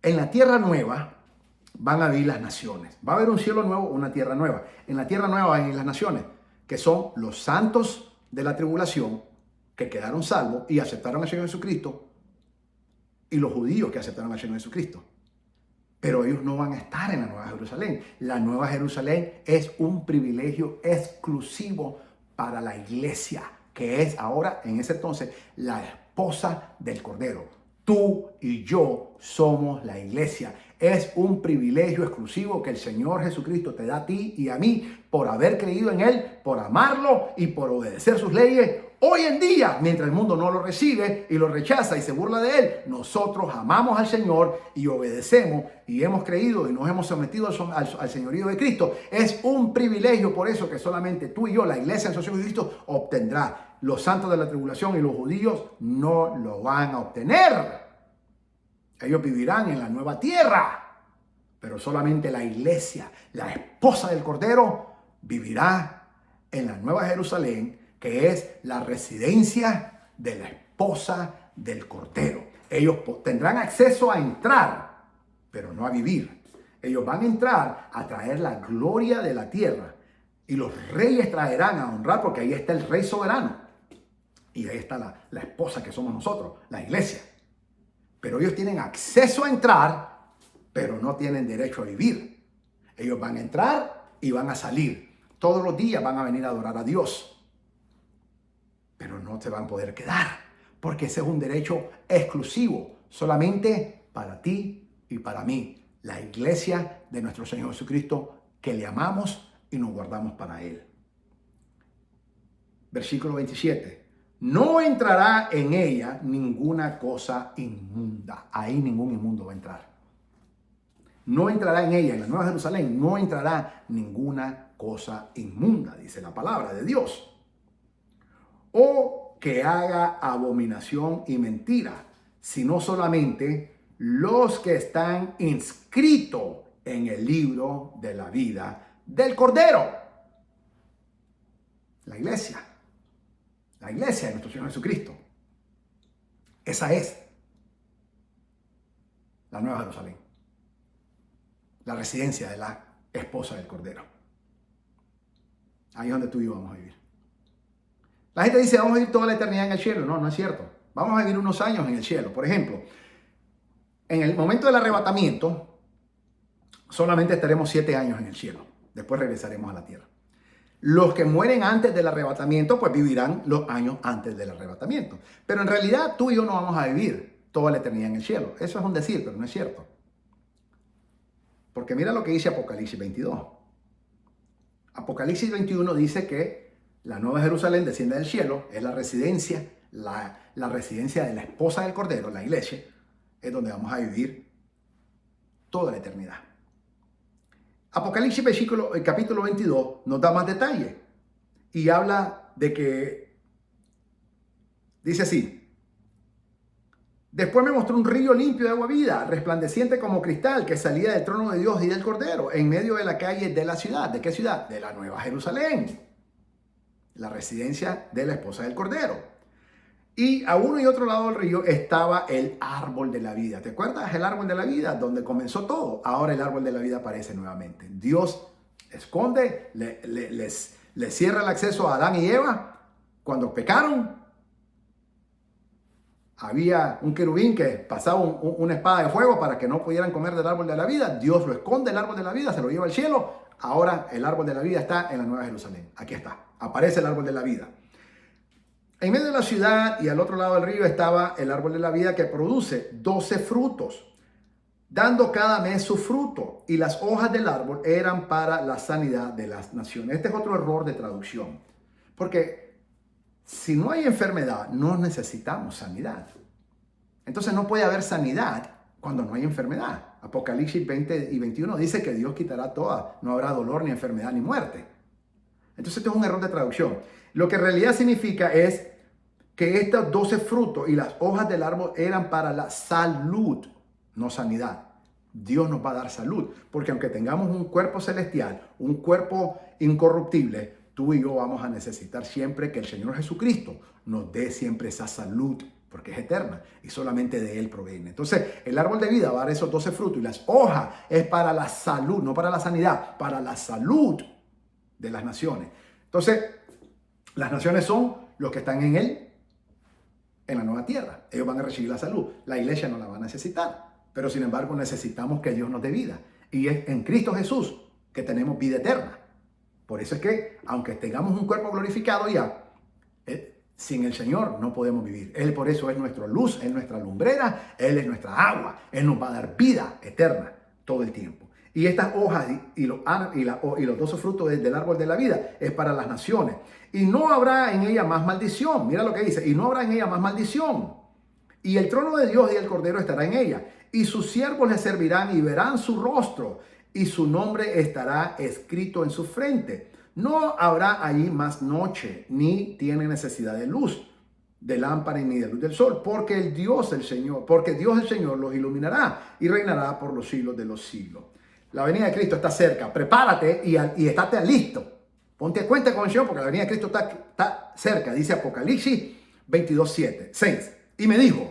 en la tierra nueva van a vivir las naciones. Va a haber un cielo nuevo, una tierra nueva. En la tierra nueva van a ir las naciones, que son los santos de la tribulación, que quedaron salvos y aceptaron al Señor Jesucristo, y los judíos que aceptaron al Señor Jesucristo. Pero ellos no van a estar en la Nueva Jerusalén. La Nueva Jerusalén es un privilegio exclusivo para la iglesia, que es ahora, en ese entonces, la esposa del Cordero. Tú y yo somos la iglesia. Es un privilegio exclusivo que el Señor Jesucristo te da a ti y a mí por haber creído en Él, por amarlo y por obedecer sus leyes. Hoy en día, mientras el mundo no lo recibe y lo rechaza y se burla de Él, nosotros amamos al Señor y obedecemos y hemos creído y nos hemos sometido al señorío de Cristo. Es un privilegio, por eso que solamente tú y yo, la iglesia en Jesucristo, obtendrá. Los santos de la tribulación y los judíos no lo van a obtener. Ellos vivirán en la nueva tierra, pero solamente la iglesia, la esposa del Cordero, vivirá en la nueva Jerusalén, que es la residencia de la esposa del Cordero. Ellos tendrán acceso a entrar, pero no a vivir. Ellos van a entrar a traer la gloria de la tierra. Y los reyes traerán a honrar, porque ahí está el rey soberano. Y ahí está la esposa que somos nosotros, la iglesia. Pero ellos tienen acceso a entrar, pero no tienen derecho a vivir. Ellos van a entrar y van a salir. Todos los días van a venir a adorar a Dios. Pero no se van a poder quedar, porque ese es un derecho exclusivo, solamente para ti y para mí, la iglesia de nuestro Señor Jesucristo, que le amamos y nos guardamos para Él. Versículo 27. No entrará en ella ninguna cosa inmunda. Ahí ningún inmundo va a entrar. No entrará en ella, en la Nueva Jerusalén, no entrará ninguna cosa inmunda, dice la palabra de Dios. O que haga abominación y mentira, sino solamente los que están inscritos en el libro de la vida del Cordero. La iglesia de nuestro Señor Jesucristo. Esa es la Nueva Jerusalén, la residencia de la esposa del Cordero. Ahí es donde tú y yo vamos a vivir. La gente dice, vamos a vivir toda la eternidad en el cielo. No, no es cierto. Vamos a vivir unos años en el cielo. Por ejemplo, en el momento del arrebatamiento, solamente estaremos 7 años en el cielo. Después regresaremos a la tierra. Los que mueren antes del arrebatamiento, pues vivirán los años antes del arrebatamiento. Pero en realidad tú y yo no vamos a vivir toda la eternidad en el cielo. Eso es un decir, pero no es cierto. Porque mira lo que dice Apocalipsis 22. Apocalipsis 21 dice que la Nueva Jerusalén desciende del cielo, es la residencia, la residencia de la esposa del Cordero, la iglesia, es donde vamos a vivir toda la eternidad. Apocalipsis capítulo 22 nos da más detalle y habla de que, dice así: después me mostró un río limpio de agua viva, resplandeciente como cristal, que salía del trono de Dios y del Cordero, en medio de la calle de la ciudad. ¿De qué ciudad? De la Nueva Jerusalén, la residencia de la esposa del Cordero. Y a uno y otro lado del río estaba el árbol de la vida. ¿Te acuerdas? El árbol de la vida, donde comenzó todo. Ahora el árbol de la vida aparece nuevamente. Dios esconde, les cierra el acceso a Adán y Eva cuando pecaron. Había un querubín que pasaba una espada de fuego para que no pudieran comer del árbol de la vida. Dios lo esconde, el árbol de la vida, se lo lleva al cielo. Ahora el árbol de la vida está en la Nueva Jerusalén. Aquí está. Aparece el árbol de la vida. En medio de la ciudad y al otro lado del río estaba el árbol de la vida, que produce 12 frutos, dando cada mes su fruto. Y las hojas del árbol eran para la sanidad de las naciones. Este es otro error de traducción. Porque si no hay enfermedad, no necesitamos sanidad. Entonces no puede haber sanidad cuando no hay enfermedad. Apocalipsis 20 y 21 dice que Dios quitará toda. No habrá dolor, ni enfermedad, ni muerte. Entonces esto es un error de traducción. Lo que en realidad significa es que estos 12 frutos y las hojas del árbol eran para la salud, no sanidad. Dios nos va a dar salud, porque aunque tengamos un cuerpo celestial, un cuerpo incorruptible, tú y yo vamos a necesitar siempre que el Señor Jesucristo nos dé siempre esa salud, porque es eterna y solamente de Él proviene. Entonces, el árbol de vida va a dar esos 12 frutos y las hojas es para la salud, no para la sanidad, para la salud de las naciones. Entonces, las naciones son los que están en Él, en la nueva tierra. Ellos van a recibir la salud. La iglesia no la va a necesitar. Pero sin embargo necesitamos que Dios nos dé vida. Y es en Cristo Jesús que tenemos vida eterna. Por eso es que, aunque tengamos un cuerpo glorificado ya, sin el Señor no podemos vivir. Él por eso es nuestra luz, es nuestra lumbrera, Él es nuestra agua. Él nos va a dar vida eterna todo el tiempo. Y estas hojas y los 12 frutos del árbol de la vida es para las naciones. Y no habrá en ella más maldición. Mira lo que dice. Y no habrá en ella más maldición. Y el trono de Dios y el Cordero estará en ella. Y sus siervos le servirán y verán su rostro. Y su nombre estará escrito en su frente. No habrá allí más noche, ni tiene necesidad de luz, de lámpara ni de luz del sol, porque Dios el Señor los iluminará y reinará por los siglos de los siglos. La venida de Cristo está cerca. Prepárate y estate listo. Ponte a cuenta con el Señor porque la venida de Cristo está cerca. Dice Apocalipsis 6. Y me dijo: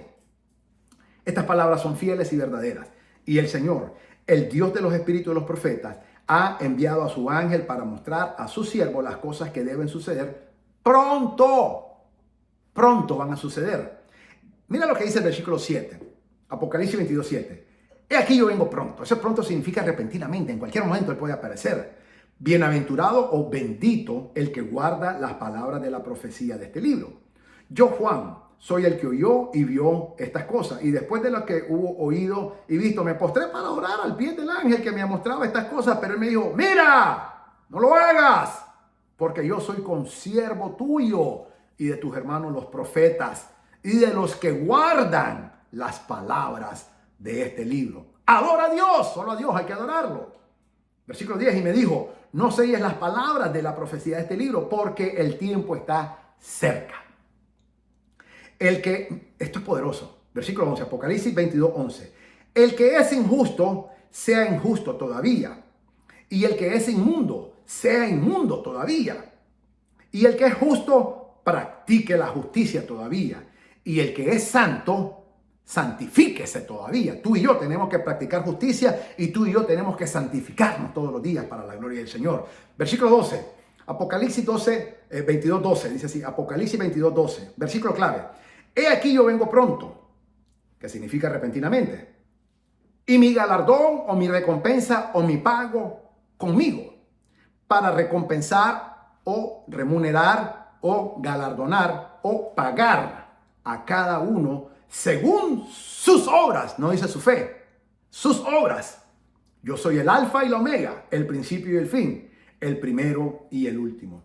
estas palabras son fieles y verdaderas. Y el Señor, el Dios de los espíritus de los profetas, ha enviado a su ángel para mostrar a su siervo las cosas que deben suceder pronto. Pronto van a suceder. Mira lo que dice el versículo 7. Apocalipsis 22:7. He aquí yo vengo pronto. Ese pronto significa repentinamente. En cualquier momento Él puede aparecer. Bienaventurado o bendito el que guarda las palabras de la profecía de este libro. Yo, Juan, soy el que oyó y vio estas cosas. Y después de lo que hubo oído y visto, me postré para orar al pie del ángel que me mostraba estas cosas. Pero él me dijo: mira, no lo hagas, porque yo soy consiervo tuyo y de tus hermanos los profetas y de los que guardan las palabras de este libro. Adora a Dios, solo a Dios hay que adorarlo. Versículo 10, y me dijo: no selles las palabras de la profecía de este libro, porque el tiempo está cerca. Esto es poderoso. Versículo 11, Apocalipsis 22:11. El que es injusto, sea injusto todavía. Y el que es inmundo, sea inmundo todavía. Y el que es justo, practique la justicia todavía. Y el que es santo, santifíquese todavía. Tú y yo tenemos que practicar justicia y tú y yo tenemos que santificarnos todos los días para la gloria del Señor. Versículo 12, Apocalipsis 22:12, dice así, Apocalipsis 22:12, versículo clave. He aquí yo vengo pronto, que significa repentinamente, y mi galardón o mi recompensa o mi pago conmigo, para recompensar o remunerar o galardonar o pagar a cada uno según sus obras. No dice su fe, sus obras. Yo soy el alfa y la omega, el principio y el fin, el primero y el último.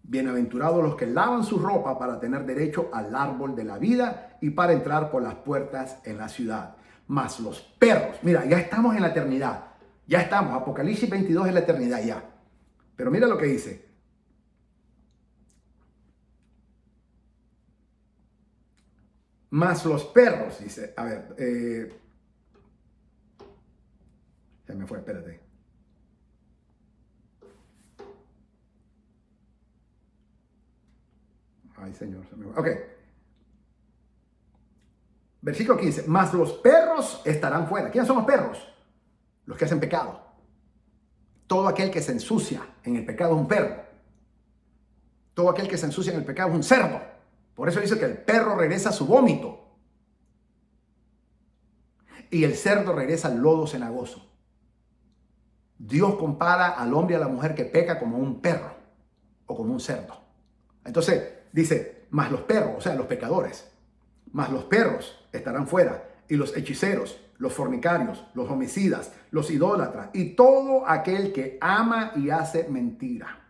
Bienaventurados los que lavan su ropa para tener derecho al árbol de la vida y para entrar por las puertas en la ciudad. Mas los perros, mira, ya estamos en la eternidad. Ya estamos, Apocalipsis 22 es la eternidad ya. Pero mira lo que dice. Mas los perros, dice, a ver, se me fue, espérate. Ay, Señor, se me fue. Ok. Versículo 15. Mas los perros estarán fuera. ¿Quiénes son los perros? Los que hacen pecado. Todo aquel que se ensucia en el pecado es un perro. Todo aquel que se ensucia en el pecado es un cerdo. Por eso dice que el perro regresa a su vómito. Y el cerdo regresa al lodo cenagoso. Dios compara al hombre y a la mujer que peca como un perro o como un cerdo. Entonces dice, mas los perros, o sea, los pecadores, mas los perros estarán fuera, y los hechiceros, los fornicarios, los homicidas, los idólatras y todo aquel que ama y hace mentira.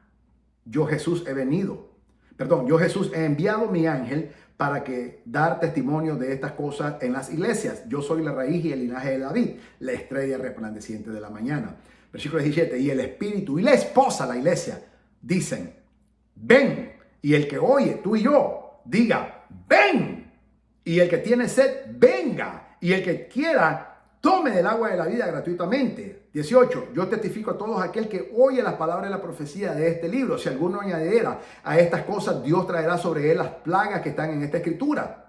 Yo Jesús he enviado mi ángel para que dar testimonio de estas cosas en las iglesias. Yo soy la raíz y el linaje de David, la estrella resplandeciente de la mañana. Versículo 17, y el espíritu y la esposa, la iglesia, dicen, ven. Y el que oye, tú y yo, diga, ven. Y el que tiene sed, venga. Y el que quiera, tome del agua de la vida gratuitamente. 18. Yo testifico a todos aquel que oye las palabras de la profecía de este libro. Si alguno añadiera a estas cosas, Dios traerá sobre él las plagas que están en esta escritura.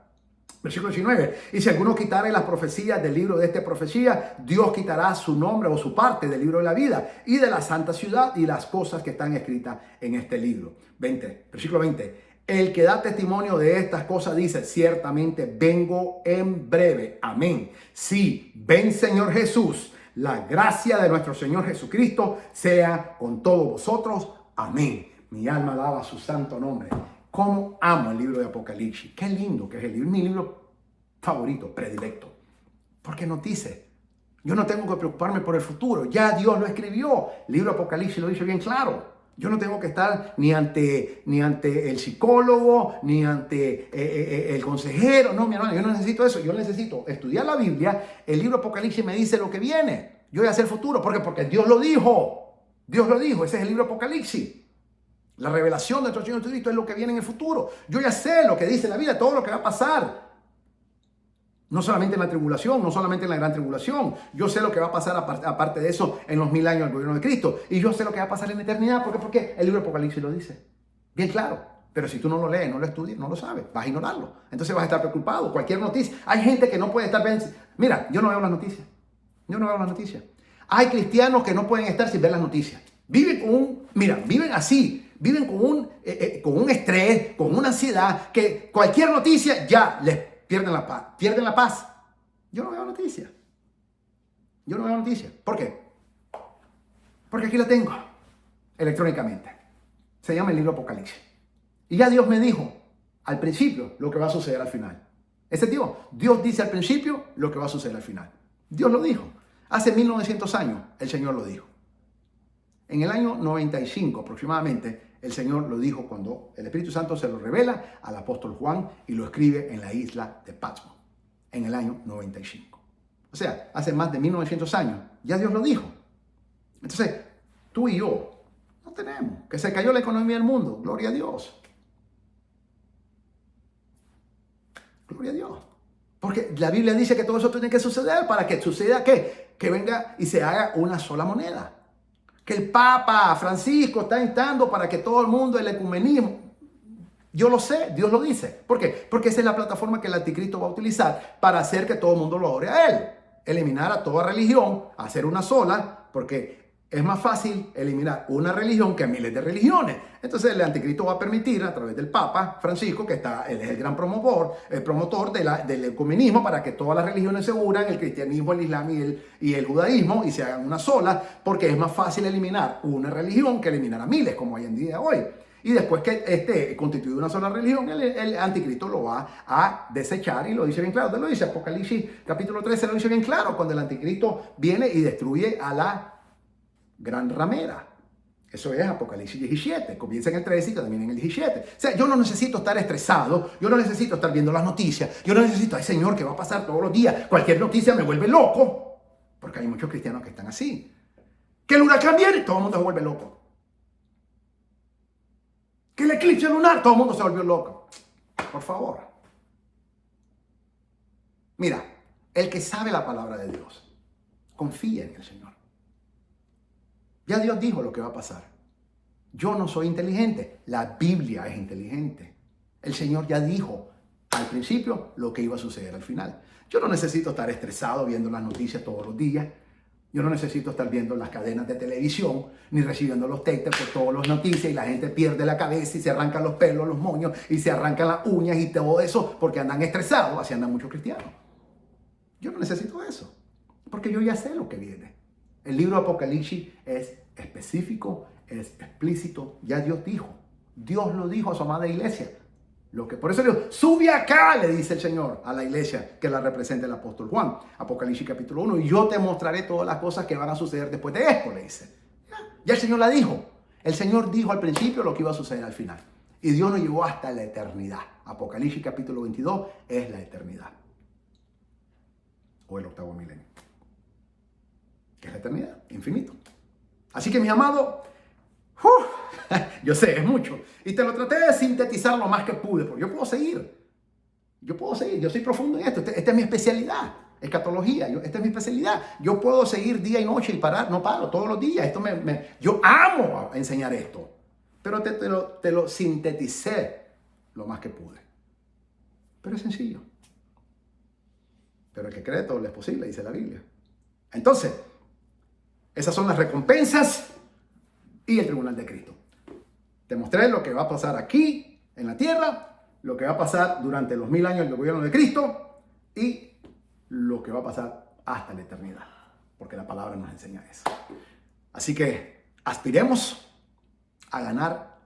Versículo 19. Y si alguno quitare las profecías del libro de esta profecía, Dios quitará su nombre o su parte del libro de la vida y de la santa ciudad y las cosas que están escritas en este libro. 20. Versículo 20. El que da testimonio de estas cosas dice, ciertamente vengo en breve. Amén. Sí, ven Señor Jesús. La gracia de nuestro Señor Jesucristo sea con todos vosotros. Amén. Mi alma alaba su santo nombre. Cómo amo el libro de Apocalipsis. Qué lindo que es el libro. Mi libro favorito, predilecto. Porque nos dice, yo no tengo que preocuparme por el futuro. Ya Dios lo escribió. El libro de Apocalipsis lo dice bien claro. Yo no tengo que estar ni ante el psicólogo, ni ante el consejero. No, mi hermano, yo no necesito eso. Yo necesito estudiar la Biblia. El libro de Apocalipsis me dice lo que viene. Yo voy a hacer el futuro. ¿Por qué? Porque Dios lo dijo. Dios lo dijo. Ese es el libro de Apocalipsis. La revelación de nuestro Señor Jesucristo es lo que viene en el futuro. Yo ya sé lo que dice la Biblia, todo lo que va a pasar. No solamente en la tribulación, no solamente en la gran tribulación. Yo sé lo que va a pasar aparte de eso en los 1000 años del gobierno de Cristo. Y yo sé lo que va a pasar en la eternidad. ¿Por qué? Porque el libro de Apocalipsis lo dice. Bien claro. Pero si tú no lo lees, no lo estudias, no lo sabes, vas a ignorarlo. Entonces vas a estar preocupado. Cualquier noticia. Hay gente que no puede estar... Mira, yo no veo las noticias. Yo no veo las noticias. Hay cristianos que no pueden estar sin ver las noticias. Viven viven así. Viven con un estrés, con una ansiedad, que cualquier noticia ya les pierden la paz. Pierden la paz. Yo no veo noticias. Yo no veo noticias. ¿Por qué? Porque aquí la tengo electrónicamente. Se llama el libro Apocalipsis. Y ya Dios me dijo al principio lo que va a suceder al final. Ese Dios. Dios dice al principio lo que va a suceder al final. Dios lo dijo. Hace 1900 años el Señor lo dijo. En el año 95 aproximadamente, el Señor lo dijo cuando el Espíritu Santo se lo revela al apóstol Juan y lo escribe en la isla de Patmos, en el año 95. O sea, hace más de 1900 años, ya Dios lo dijo. Entonces, tú y yo no tenemos, que se cayó la economía del mundo, gloria a Dios. Gloria a Dios. Porque la Biblia dice que todo eso tiene que suceder para que suceda ¿qué? Que venga y se haga una sola moneda. Que el Papa Francisco está instando para que todo el mundo, el ecumenismo. Yo lo sé, Dios lo dice. ¿Por qué? Porque esa es la plataforma que el anticristo va a utilizar para hacer que todo el mundo lo adore a él. Eliminar a toda religión, hacer una sola, porque es más fácil eliminar una religión que miles de religiones. Entonces el anticristo va a permitir a través del Papa Francisco, que él es el gran promotor del ecumenismo, para que todas las religiones se unan, el cristianismo, el islam y el judaísmo, y se hagan una sola, porque es más fácil eliminar una religión que eliminar a miles, como hoy en día hoy. Y después que esté constituido una sola religión, el anticristo lo va a desechar, y lo dice bien claro. Te lo dice Apocalipsis capítulo 13, lo dice bien claro, cuando el anticristo viene y destruye a la gran ramera. Eso es Apocalipsis 17. Comienza en el 13 y termina en el 17. O sea, yo no necesito estar estresado, yo no necesito estar viendo las noticias, yo no necesito, ay Señor, ¿qué va a pasar todos los días? Cualquier noticia me vuelve loco, porque hay muchos cristianos que están así. Que el huracán viene, todo el mundo se vuelve loco. Que el eclipse lunar, todo el mundo se volvió loco. Por favor. Mira, el que sabe la palabra de Dios, confía en el Señor. Ya Dios dijo lo que va a pasar. Yo no soy inteligente, la Biblia es inteligente. El Señor ya dijo al principio lo que iba a suceder al final. Yo no necesito estar estresado viendo las noticias todos los días. Yo no necesito estar viendo las cadenas de televisión, ni recibiendo los textos por todas las noticias, y la gente pierde la cabeza y se arrancan los pelos, los moños, y se arrancan las uñas y todo eso porque andan estresados. Así andan muchos cristianos. Yo no necesito eso, porque yo ya sé lo que viene. El libro de Apocalipsis es específico, es explícito. Ya Dios dijo. Dios lo dijo a su amada iglesia. Por eso le digo, sube acá, le dice el Señor a la iglesia que la representa el apóstol Juan. Apocalipsis capítulo 1. Y yo te mostraré todas las cosas que van a suceder después de esto, le dice. Ya el Señor la dijo. El Señor dijo al principio lo que iba a suceder al final. Y Dios nos llevó hasta la eternidad. Apocalipsis capítulo 22 es la eternidad. O el octavo milenio. Que es la eternidad, infinito. Así que, mi amado, yo sé, es mucho. Y te lo traté de sintetizar lo más que pude, porque yo puedo seguir. Yo soy profundo en esto. Esta es mi especialidad, escatología. Esta es mi especialidad. Yo puedo seguir día y noche y parar, no paro, todos los días. Yo amo enseñar esto. Pero te lo sinteticé lo más que pude. Pero es sencillo. Pero el que cree todo le es posible, dice la Biblia. Entonces, esas son las recompensas y el tribunal de Cristo. Te mostré lo que va a pasar aquí en la tierra, lo que va a pasar durante los 1000 años del gobierno de Cristo y lo que va a pasar hasta la eternidad, porque la palabra nos enseña eso. Así que aspiremos a ganar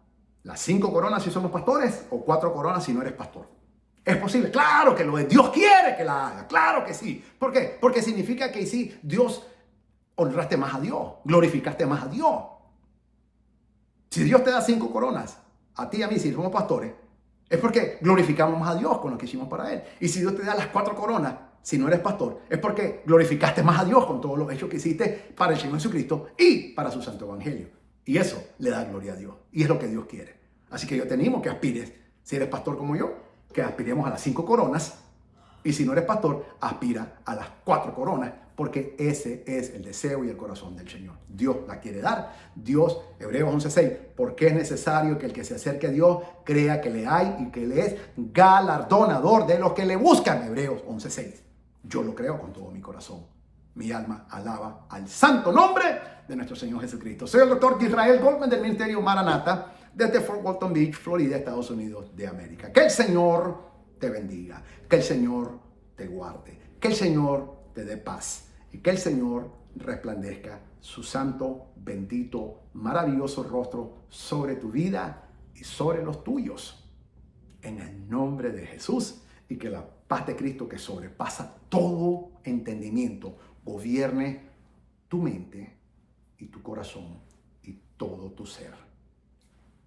las 5 coronas si somos pastores o 4 coronas si no eres pastor. ¿Es posible? Claro que Dios quiere que la haga, claro que sí. ¿Por qué? Porque significa que sí, Dios honraste más a Dios, glorificaste más a Dios. Si Dios te da 5 coronas, a ti y a mí, si somos pastores, es porque glorificamos más a Dios con lo que hicimos para Él. Y si Dios te da las 4 coronas, si no eres pastor, es porque glorificaste más a Dios con todos los hechos que hiciste para el Señor Jesucristo y para su santo evangelio. Y eso le da gloria a Dios. Y es lo que Dios quiere. Así que yo te animo que aspires, si eres pastor como yo, que aspiremos a las 5 coronas. Y si no eres pastor, aspira a las 4 coronas, porque ese es el deseo y el corazón del Señor. Dios la quiere dar. Dios, Hebreos 11:6, porque es necesario que el que se acerque a Dios crea que le hay y que le es galardonador de los que le buscan. Hebreos 11:6. Yo lo creo con todo mi corazón. Mi alma alaba al santo nombre de nuestro Señor Jesucristo. Soy el doctor Israel Goldman del Ministerio Maranata desde Fort Walton Beach, Florida, Estados Unidos de América. Que el Señor te bendiga, que el Señor te guarde, que el Señor te dé paz y que el Señor resplandezca su santo, bendito, maravilloso rostro sobre tu vida y sobre los tuyos. En el nombre de Jesús, y que la paz de Cristo, que sobrepasa todo entendimiento, gobierne tu mente y tu corazón y todo tu ser.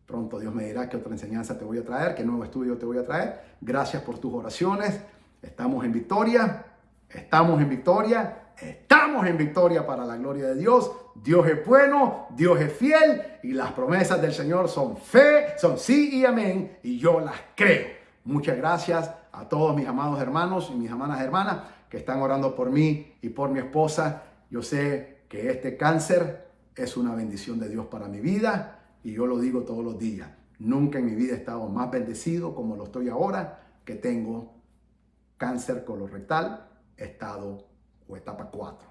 Pronto Dios me dirá qué otra enseñanza te voy a traer, qué nuevo estudio te voy a traer. Gracias por tus oraciones. Estamos en victoria. Estamos en victoria. Estamos en victoria para la gloria de Dios. Dios es bueno, Dios es fiel y las promesas del Señor son fe, son sí y amén, y yo las creo. Muchas gracias a todos mis amados hermanos y mis amadas hermanas que están orando por mí y por mi esposa. Yo sé que este cáncer es una bendición de Dios para mi vida. Y yo lo digo todos los días, nunca en mi vida he estado más bendecido como lo estoy ahora, que tengo cáncer colorectal, estado o etapa 4.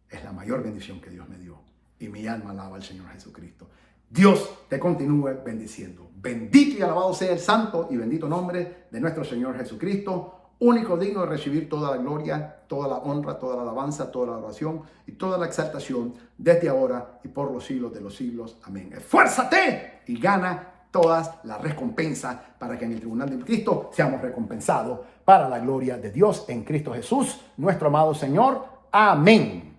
Es la mayor bendición que Dios me dio. y mi alma alaba al Señor Jesucristo. Dios te continúe bendiciendo. Bendito y alabado sea el santo y bendito nombre de nuestro Señor Jesucristo, único digno de recibir toda la gloria, toda la honra, toda la alabanza, toda la adoración y toda la exaltación desde ahora y por los siglos de los siglos. Amén. Esfuérzate y gana todas las recompensas para que en el tribunal de Cristo seamos recompensados para la gloria de Dios en Cristo Jesús, nuestro amado Señor. Amén.